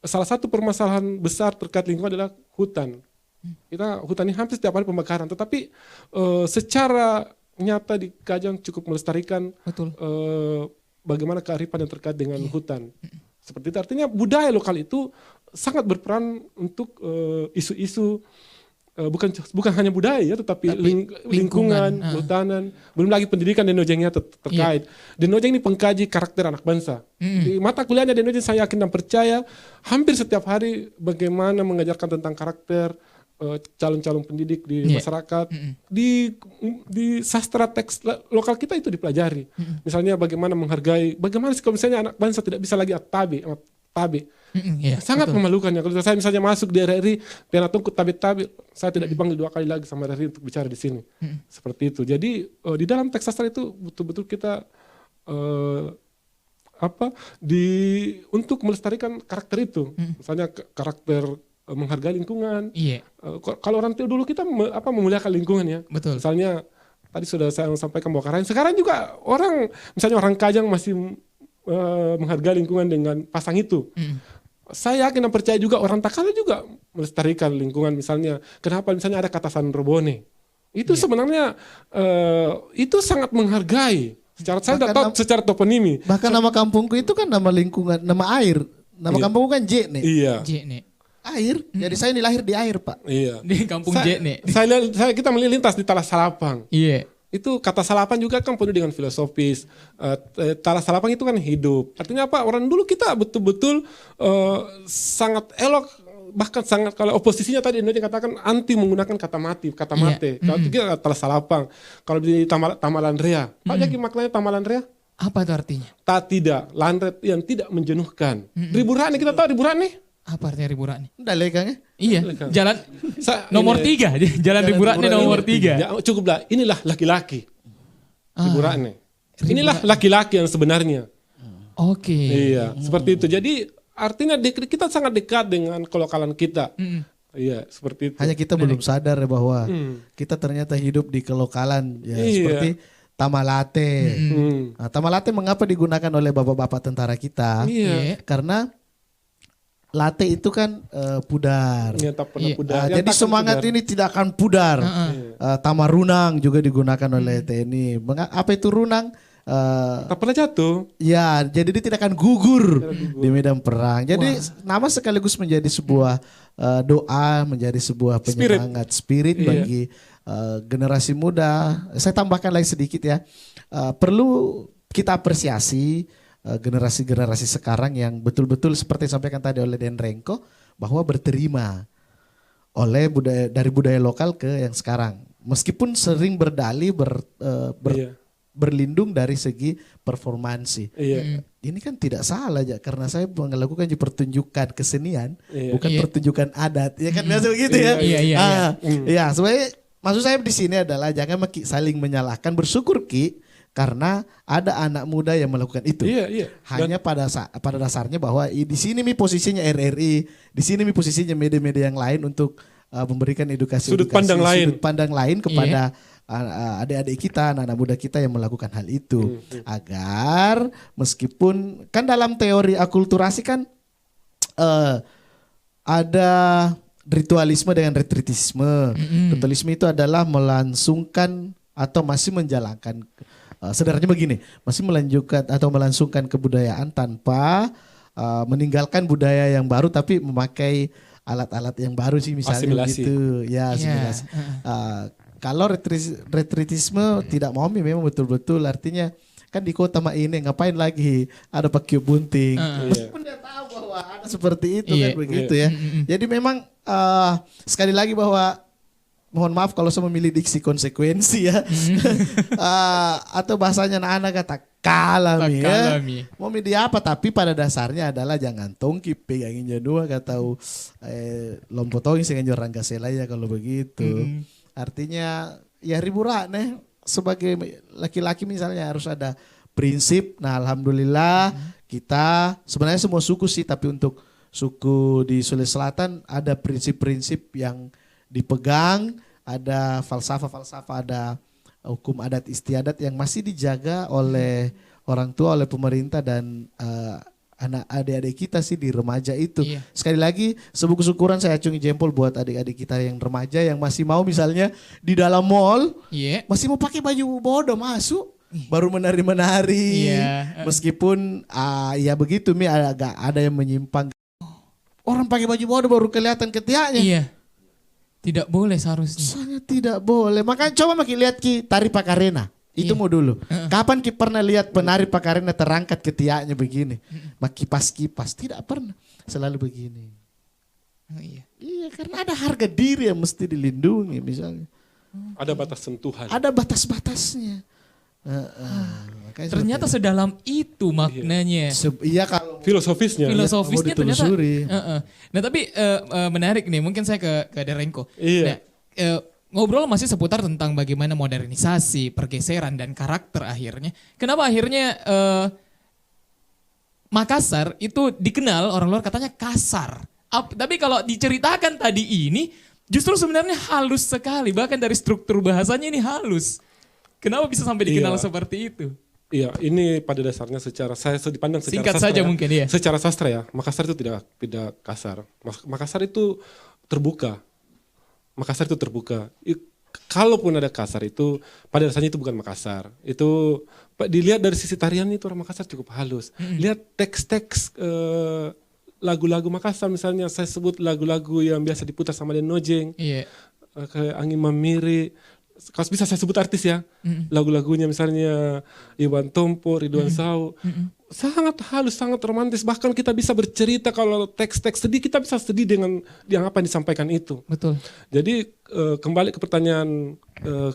salah satu permasalahan besar terkait lingkungan adalah hutan. Hutan ini hampir setiap hari pembakaran, tetapi secara nyata di Kajang cukup melestarikan bagaimana kearifan yang terkait dengan hutan. Seperti itu, artinya budaya lokal itu sangat berperan untuk isu-isu bukan hanya budaya ya, tetapi lingkungan, kehutanan, belum lagi pendidikan Denojengnya terkait. Denojeng ini pengkaji karakter anak bangsa. Di mata kuliahnya Denojeng, saya yakin dan percaya hampir setiap hari bagaimana mengajarkan tentang karakter calon-calon pendidik di masyarakat. Di sastra teks lokal kita itu dipelajari. Misalnya bagaimana menghargai, bagaimana kalau misalnya anak bangsa tidak bisa lagi tabe. Sangat memalukan ya. Kalau saya misalnya masuk di RRI, Penatungku tabe-tabe, saya tidak dipanggil 2 kali lagi sama RRI untuk bicara di sini. Seperti itu. Jadi di dalam teks sastra itu betul-betul kita untuk melestarikan karakter itu. Misalnya karakter menghargai lingkungan. Kalau orang dulu kita memuliakan lingkungan ya. Betul. Misalnya tadi sudah saya sampaikan bahwa sekarang juga misalnya orang Kajang masih menghargai lingkungan dengan pasang itu. Saya yakin dan percaya juga orang Takala juga melestarikan lingkungan. Misalnya kenapa misalnya ada kata Sanrobone, itu sebenarnya itu sangat menghargai. Secara toponimi. Bahkan nama kampungku itu kan nama lingkungan, nama air. Nama kampungku kan Jene. Iya. Air. Jadi saya ini lahir di air, Pak. Iya. Di kampung Jene. Kita melintas di Talas Salapang. Iya. Itu kata Salapan juga kan penuh dengan filosofis. Talas Salapang itu kan hidup. Artinya apa? Orang dulu kita betul-betul sangat elok, bahkan sangat, kalau oposisinya tadi Indonesia katakan anti menggunakan kata mate. Kalau kita Talas Salapang. Kalau di Tamalan Rea, Pak Jaki maknanya Tamalan Rea? Apa itu artinya? Tidak, landret yang tidak menjenuhkan. Ribu Rani, kita tahu Ribu Rani? Apa artinya Ribu Rani? Udah lekangnya? Iya, jalan nomor 3. Jalan Ribu Rani nomor 3. Ya, cukuplah, inilah laki-laki. Ribu Rani. Inilah laki-laki yang sebenarnya. Oke. Iya, seperti itu. Jadi artinya kita sangat dekat dengan kelokalan kita. Iya, seperti itu. Hanya kita belum sadar ya bahwa kita ternyata hidup di kelokalan ya, seperti Tamalate. Nah, Tamalate mengapa digunakan oleh bapak-bapak tentara kita? Karena latte itu kan pudar. Pudar. Jadi semangat pudar ini tidak akan pudar. Tamarunang juga digunakan oleh TNI. Apa itu runang? Tak pernah jatuh. Ya, jadi dia tidak akan gugur di medan perang. Jadi nama sekaligus menjadi sebuah doa, menjadi sebuah penyemangat spirit bagi generasi muda. Saya tambahkan lagi sedikit ya. Perlu kita apresiasi generasi-generasi sekarang yang betul-betul seperti disampaikan tadi oleh Den Rengko, bahwa berterima oleh dari budaya lokal ke yang sekarang. Meskipun sering berdalih berlindung dari segi performansi. Ini kan tidak salah aja, karena saya melakukan pertunjukan kesenian, bukan pertunjukan adat. Ya kan biasa begitu ya. Iya, sebenarnya maksud saya di sini adalah jangan saling menyalahkan, bersyukur Ki, karena ada anak muda yang melakukan itu. Hanya pada dasarnya bahwa di sini posisinya RRI, di sini posisinya media-media yang lain untuk memberikan sudut pandang lain kepada adik-adik kita, anak-anak muda kita yang melakukan hal itu. Agar meskipun kan dalam teori akulturasi kan ada ritualisme dengan retritisme. Ritualisme itu adalah melangsungkan atau masih menjalankan, sederhananya begini, masih melanjutkan atau melangsungkan kebudayaan tanpa meninggalkan budaya yang baru, tapi memakai alat-alat yang baru sih, misalnya gitu. Ya, asimilasi. Kalau retritisme tidak mau, memang betul-betul artinya kan di kota mah ini ngapain lagi ada pakai bunting. Iya. Meskipun dia tahu bahwa ada seperti itu Iya. kan begitu ya. Jadi memang sekali lagi bahwa mohon maaf kalau saya memilih diksi konsekuensi ya. Atau bahasanya anak-anak kata kalami ya. Kalami. Mau media apa tapi pada dasarnya adalah jangan tongki pegangin dua atau lompotongin sengaja rangga selaya kalau begitu. Artinya ya ribu nih sebagai laki-laki misalnya harus ada prinsip. Nah alhamdulillah kita sebenarnya semua suku sih, tapi untuk suku di Sulawesi Selatan ada prinsip-prinsip yang dipegang, ada falsafah-falsafah, ada hukum adat istiadat yang masih dijaga oleh orang tua, oleh pemerintah dan anak adik-adik kita sih di remaja itu. Iya. Sekali lagi sebuah syukuran saya acungi jempol buat adik-adik kita yang remaja yang masih mau misalnya di dalam mall Iya. masih mau pakai baju bodoh masuk baru menari-menari. Iya. Meskipun ya begitu Mi agak ada yang menyimpang. Orang pakai baju bodoh baru kelihatan ketiaknya. Iya. Tidak boleh seharusnya. Sangat tidak boleh. Makanya coba makin lihat Ki tari Pakarena. Itu mau dulu. Kapan Ki pernah lihat penari Pakarena terangkat ketiaknya begini? Kipas-kipas. Tidak pernah. Selalu begini. Oh, iya. Iya karena ada harga diri yang mesti dilindungi misalnya. Ada batas sentuhan. Ada batas-batasnya. Makanya Ternyata seperti sedalam itu maknanya. iya kalau Filosofisnya. Filosofisnya mau ternyata. ditelusuri. Nah tapi menarik nih, mungkin saya ke Derenko. Iya. Nah, ngobrol masih seputar tentang bagaimana modernisasi, pergeseran dan karakter akhirnya. Kenapa akhirnya Makassar itu dikenal orang luar katanya kasar. Tapi kalau diceritakan tadi ini justru sebenarnya halus sekali. Bahkan dari struktur bahasanya ini halus. Kenapa bisa sampai dikenal Iya. seperti itu? Iya, ini pada dasarnya secara saya dipandang secara Singkat sastra saja ya. mungkin, iya. Secara sastra ya, Makassar itu tidak kasar. Makassar itu terbuka. Makassar itu terbuka. Kalaupun ada kasar itu pada dasarnya itu bukan Makassar. Itu dilihat dari sisi tarian itu orang Makassar cukup halus. Lihat teks-teks lagu-lagu Makassar misalnya, saya sebut lagu-lagu yang biasa diputar sama Den Nojeng. Iya. Kayak Angin Mamiri. Kalau bisa saya sebut artis ya, lagu-lagunya misalnya Iwan Tompo, Ridwan Sau, sangat halus, sangat romantis. Bahkan kita bisa bercerita kalau teks-teks sedih, kita bisa sedih dengan yang apa yang disampaikan itu. Betul. Jadi kembali ke pertanyaan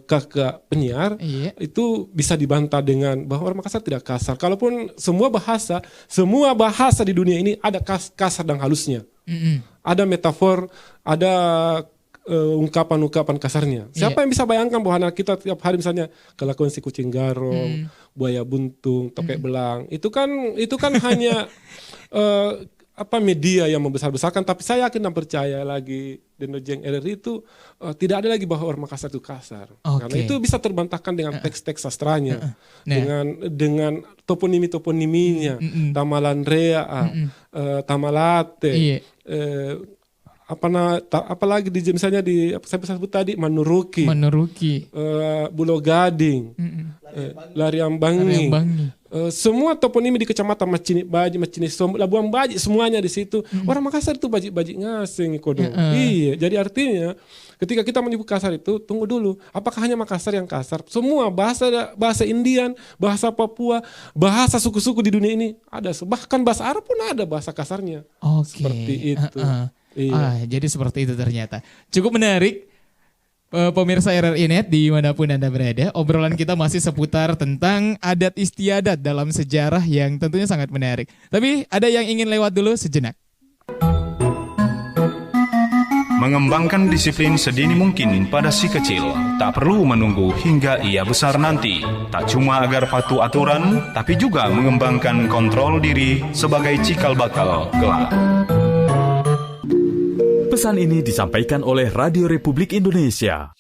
kakak penyiar, Iya. itu bisa dibantah dengan bahwa orang Makassar tidak kasar. Kalaupun semua bahasa di dunia ini ada kasar dan halusnya. Ada metafor, ada ungkapan-ungkapan kasarnya. Siapa yang bisa bayangkan bahwa anak kita tiap hari misalnya kelakuan si kucing garong, buaya buntung, tokek belang, itu kan hanya media yang membesar-besarkan. Tapi saya yakin dan percaya lagi Den Nojeng RRI itu tidak ada lagi bahwa orang Makassar itu kasar. Karena itu bisa terbantahkan dengan teks-teks sastranya, dengan toponimi-toponiminya, Tamalan Rea, Tamalate. Iya. Apalagi misalnya saya bisa sebut tadi Manuruki, Bulo Gading, Lariam Bangi. Semua toponimi di kecamatan Macini Baji, Macini Sombo, Labuan Baji, semuanya di situ. Orang Makassar itu baji ngasing kodong. Iya, jadi artinya ketika kita menyebut kasar itu tunggu dulu, apakah hanya Makassar yang kasar? Semua bahasa Indian, bahasa Papua, bahasa suku-suku di dunia ini ada, bahkan bahasa Arab pun ada bahasa kasarnya. Seperti itu. Iya. Jadi seperti itu ternyata. Cukup menarik. Pemirsa RRI.net dimanapun Anda berada, obrolan kita masih seputar tentang adat istiadat dalam sejarah yang tentunya sangat menarik. Tapi ada yang ingin lewat dulu sejenak. Mengembangkan disiplin sedini mungkin pada si kecil. Tak perlu menunggu hingga ia besar nanti. Tak cuma agar patuh aturan, tapi juga mengembangkan kontrol diri sebagai cikal bakal kelak. Pesan ini disampaikan oleh Radio Republik Indonesia.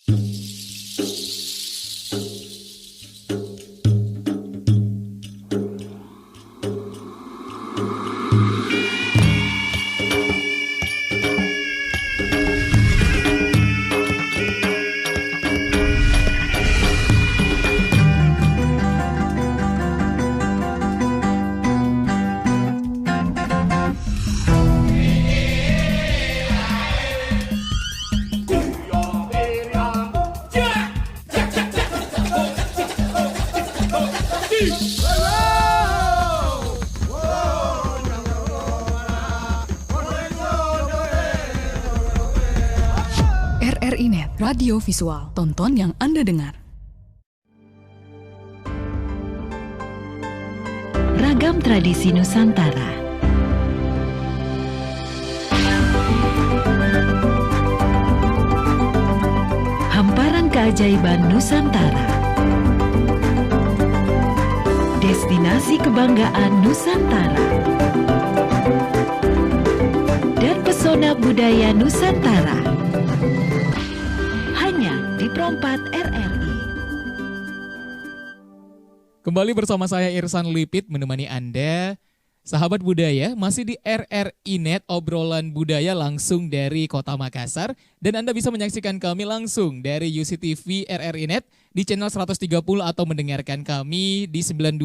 Radio Visual, tonton yang Anda dengar. Ragam tradisi Nusantara. Hamparan keajaiban Nusantara. Destinasi kebanggaan Nusantara. Dan pesona budaya Nusantara. Hanya di Perompat RRI. Kembali bersama saya Irsan Lipit menemani Anda, sahabat budaya, masih di RRI Net, obrolan budaya langsung dari Kota Makassar. Dan Anda bisa menyaksikan kami langsung dari UCTV RRI Net di channel 130 atau mendengarkan kami di 92,5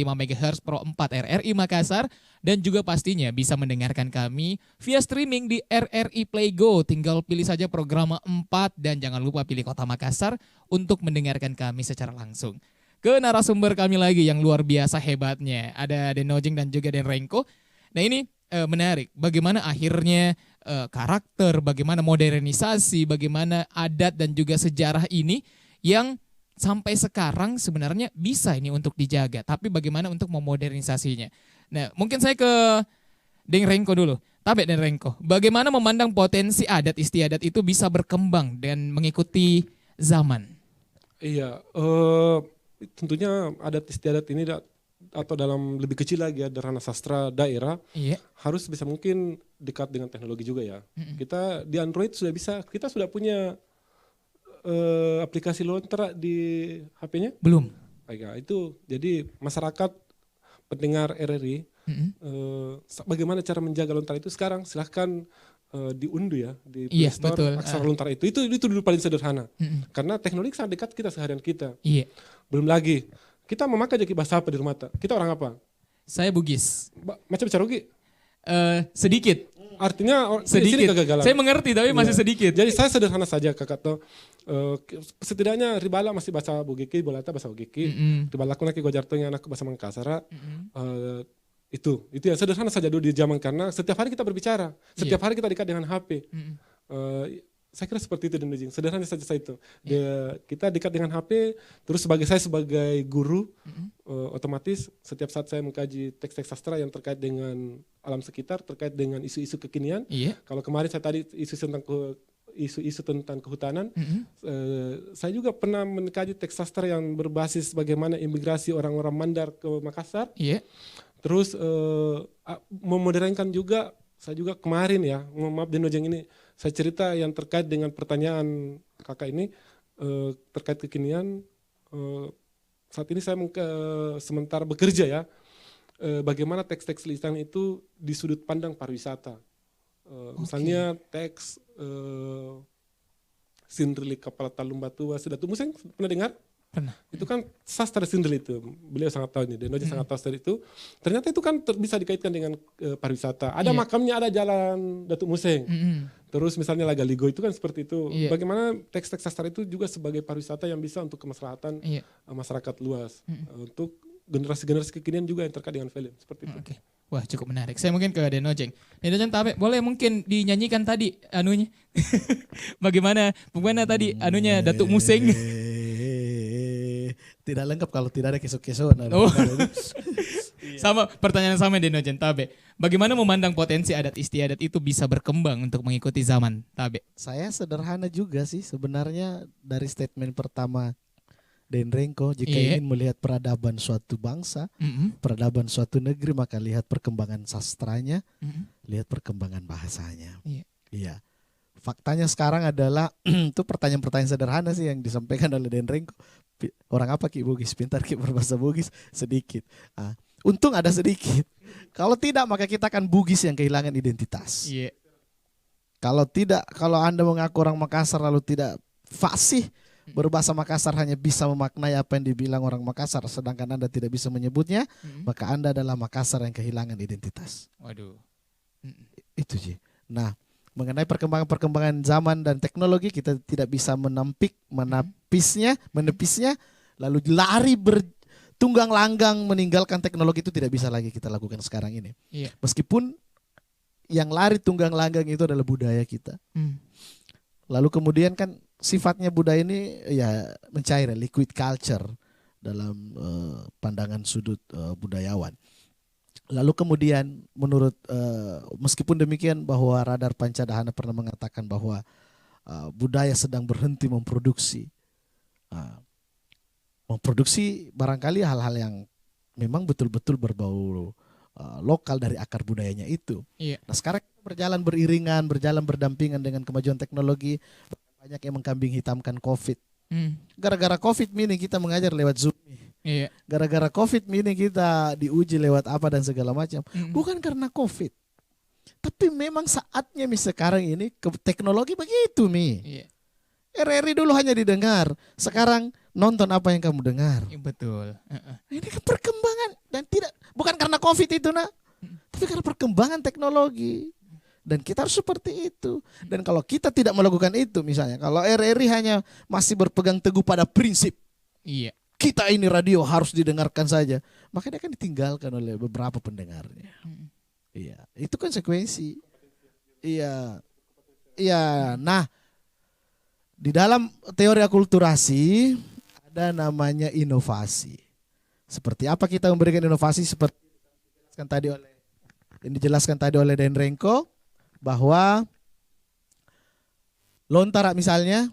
MHz Pro 4 RRI Makassar. Dan juga pastinya bisa mendengarkan kami via streaming di RRI Play Go. Tinggal pilih saja program 4 dan jangan lupa pilih Kota Makassar untuk mendengarkan kami secara langsung. Ke narasumber kami lagi yang luar biasa hebatnya. Ada Den Nojeng dan juga Den Rengko. Nah ini menarik. Bagaimana akhirnya karakter, bagaimana modernisasi, bagaimana adat dan juga sejarah ini yang sampai sekarang sebenarnya bisa ini untuk dijaga. Tapi bagaimana untuk memodernisasinya. Nah mungkin saya ke Den Rengko dulu. Tabe Den Rengko, bagaimana memandang potensi adat istiadat itu bisa berkembang dan mengikuti zaman? Iya, tentunya adat istiadat ini atau dalam lebih kecil lagi ya ranah sastra daerah harus bisa mungkin dekat dengan teknologi juga ya. Kita di Android sudah bisa, kita sudah punya aplikasi lontar di HP-nya? Belum. Ya, itu jadi masyarakat pendengar RRI bagaimana cara menjaga lontar itu sekarang silahkan diunduh ya di Play Store, betul. Aksara Lontar itu dulu paling sederhana karena teknologi sangat dekat kita seharian kita. Belum lagi kita memakai jadi bahasa apa di rumah kita orang apa? Saya Bugis. Macam bicara Ugi? Sedikit. Artinya sedikit. Kegagalan. Saya mengerti tapi masih sedikit. Jadi saya sederhana saja kakak tuh. Setidaknya Ribala masih bahasa Bugiki, Bolata bahasa Bugiki. Ribala aku nak gojartonya anak bahasa Mangkasar. Itu yang sederhana saja dulu di zaman karena setiap hari kita berbicara, setiap hari kita dekat dengan HP. Saya kira seperti itu dan sederhana saja itu. Kita dekat dengan HP, terus saya sebagai guru, otomatis setiap saat saya mengkaji teks-teks sastra yang terkait dengan alam sekitar, terkait dengan isu-isu kekinian. Kalau kemarin saya tadi isu-isu tentang kehutanan, saya juga pernah mengkaji teks sastra yang berbasis bagaimana imigrasi orang-orang Mandar ke Makassar. Terus memodernkan juga, saya juga kemarin ya, maaf Den Nojeng ini, saya cerita yang terkait dengan pertanyaan kakak ini, terkait kekinian, saat ini saya sementara bekerja ya, bagaimana teks-teks lisan itu di sudut pandang pariwisata. Misalnya teks Sindrili Kapal Talum Batu Datu Museng, pernah dengar? Pernah. Itu kan sastra Sindrili itu, beliau sangat tahu ini, Den Nojeng sangat tahu sastra itu. Ternyata itu kan bisa dikaitkan dengan pariwisata. Ada makamnya, ada jalan Datuk Museng. Terus misalnya Lagaligo itu kan seperti itu. Bagaimana teks-teks sastra itu juga sebagai pariwisata yang bisa untuk kemaslahatan masyarakat luas. Untuk generasi-generasi kekinian juga yang terkait dengan film seperti itu. Wah cukup menarik. Saya mungkin ke Den Nojeng. Den Nojeng Tabe, boleh mungkin dinyanyikan tadi anunya. Bagaimana tadi anunya Datuk Museng? Tidak lengkap kalau tidak ada keso-keso. Sama pertanyaan sama Den Nojeng Tabe. Bagaimana memandang potensi adat istiadat itu bisa berkembang untuk mengikuti zaman, Tabe? Saya sederhana juga sih sebenarnya dari statement pertama Den Rengko, jika ingin melihat peradaban suatu bangsa, peradaban suatu negeri, maka lihat perkembangan sastranya, lihat perkembangan bahasanya. Iya. Faktanya sekarang adalah itu pertanyaan-pertanyaan sederhana sih yang disampaikan oleh Den Rengko. Orang apa Ki Bugis? Pintar Ki berbahasa Bugis? Sedikit. Untung ada sedikit. Kalau tidak maka kita akan Bugis yang kehilangan identitas. Kalau tidak, kalau Anda mengaku orang Makassar lalu tidak fasih berbahasa Makassar, hanya bisa memaknai apa yang dibilang orang Makassar, sedangkan Anda tidak bisa menyebutnya, maka Anda adalah Makassar yang kehilangan identitas. Waduh. Itu sih. Nah, mengenai perkembangan zaman dan teknologi, kita tidak bisa menepisnya, lalu lari bertunggang langgang meninggalkan teknologi, itu tidak bisa lagi kita lakukan sekarang ini. Meskipun yang lari tunggang langgang itu adalah budaya kita. Lalu kemudian kan sifatnya budaya ini ya mencair, liquid culture dalam pandangan sudut budayawan. Lalu kemudian menurut meskipun demikian bahwa Radar Pancadhana pernah mengatakan bahwa budaya sedang berhenti memproduksi. Memproduksi barangkali hal-hal yang memang betul-betul berbau lokal dari akar budayanya itu. Iya. Nah sekarang berjalan beriringan, berjalan berdampingan dengan kemajuan teknologi, banyak yang mengkambing hitamkan COVID. Gara-gara COVID ini kita mengajar lewat Zoom. Iya. Gara-gara COVID ini kita diuji lewat apa dan segala macam. Bukan karena COVID. Tapi memang saatnya sekarang ini teknologi begitu Iya. RRI dulu hanya didengar, sekarang nonton apa yang kamu dengar. Betul. Ini kan perkembangan dan bukan karena COVID itu tapi karena perkembangan teknologi. Dan kita harus seperti itu. Dan kalau kita tidak melakukan itu, misalnya kalau RRI hanya masih berpegang teguh pada prinsip, Iya. kita ini radio harus didengarkan saja, maka dia akan ditinggalkan oleh beberapa pendengarnya. Iya, itu konsekuensi. Iya. Nah, di dalam teori akulturasi ada namanya inovasi. Seperti apa kita memberikan inovasi seperti yang dijelaskan tadi oleh Den Renko, bahwa lontara misalnya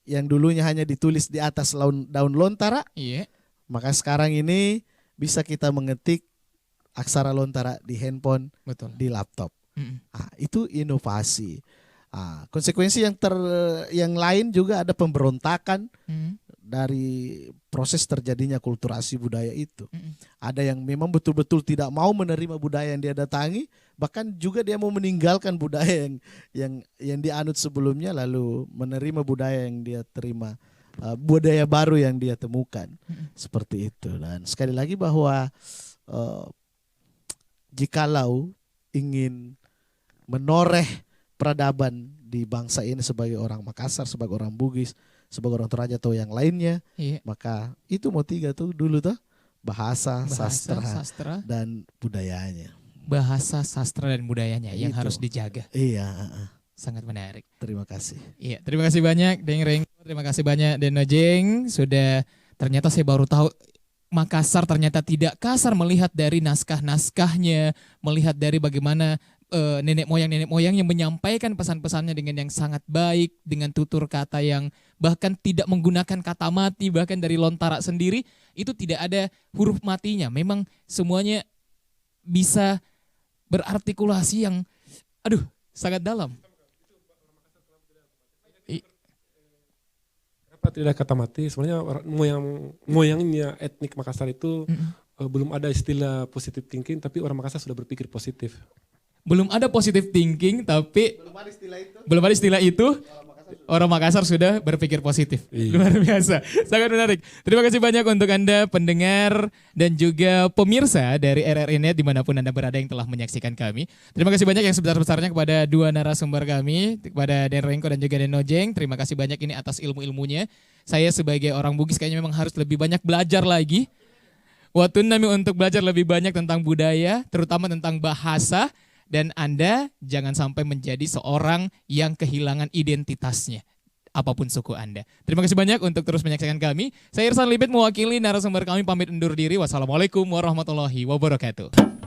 yang dulunya hanya ditulis di atas daun lontara, Iya. maka sekarang ini bisa kita mengetik aksara lontara di handphone, Betul. di laptop. Itu inovasi. Konsekuensi yang lain juga ada pemberontakan dari proses terjadinya kulturasi budaya itu. Ada yang memang betul-betul tidak mau menerima budaya yang dia datangi, bahkan juga dia mau meninggalkan budaya yang dianut sebelumnya, lalu menerima budaya yang dia terima, budaya baru yang dia temukan. Seperti itu. Dan sekali lagi bahwa jikalau ingin menoreh peradaban di bangsa ini sebagai orang Makassar, sebagai orang Bugis, sebagai orang Toraja atau yang lainnya, Iya. maka itu mau 3 tuh dulu tuh, bahasa, sastra, sastra, dan budayanya. bahasa, sastra dan budayanya yang Itu. harus dijaga. Iya, Sangat menarik. terima kasih. Iya, terima kasih banyak Deng Renko, terima kasih banyak Den Nojeng. Sudah, ternyata saya baru tahu Makassar ternyata tidak kasar melihat dari naskah-naskahnya, melihat dari bagaimana nenek moyang yang menyampaikan pesan-pesannya dengan yang sangat baik, dengan tutur kata yang bahkan tidak menggunakan kata mati, bahkan dari lontara sendiri itu tidak ada huruf matinya. Memang semuanya bisa berartikulasi yang sangat dalam. Kenapa tidak kata mati? Sebenarnya moyangnya etnik Makassar itu belum ada istilah positive thinking, tapi orang Makassar sudah berpikir positif. Belum ada positive thinking, tapi belum ada istilah itu. Orang Makassar sudah berpikir positif. Iya. Luar biasa, sangat menarik. Terima kasih banyak untuk Anda pendengar dan juga pemirsa dari RRI Net dimanapun Anda berada yang telah menyaksikan kami. Terima kasih banyak yang sebesar-besarnya kepada dua narasumber kami, kepada Den Renko dan juga Den Nojeng. Terima kasih banyak ini atas ilmu-ilmunya. Saya sebagai orang Bugis kayaknya memang harus lebih banyak belajar lagi. Waktu kami untuk belajar lebih banyak tentang budaya, terutama tentang bahasa. Dan Anda jangan sampai menjadi seorang yang kehilangan identitasnya, apapun suku Anda. Terima kasih banyak untuk terus menyaksikan kami. Saya Irsan Lipit mewakili narasumber kami pamit undur diri. Wassalamualaikum warahmatullahi wabarakatuh.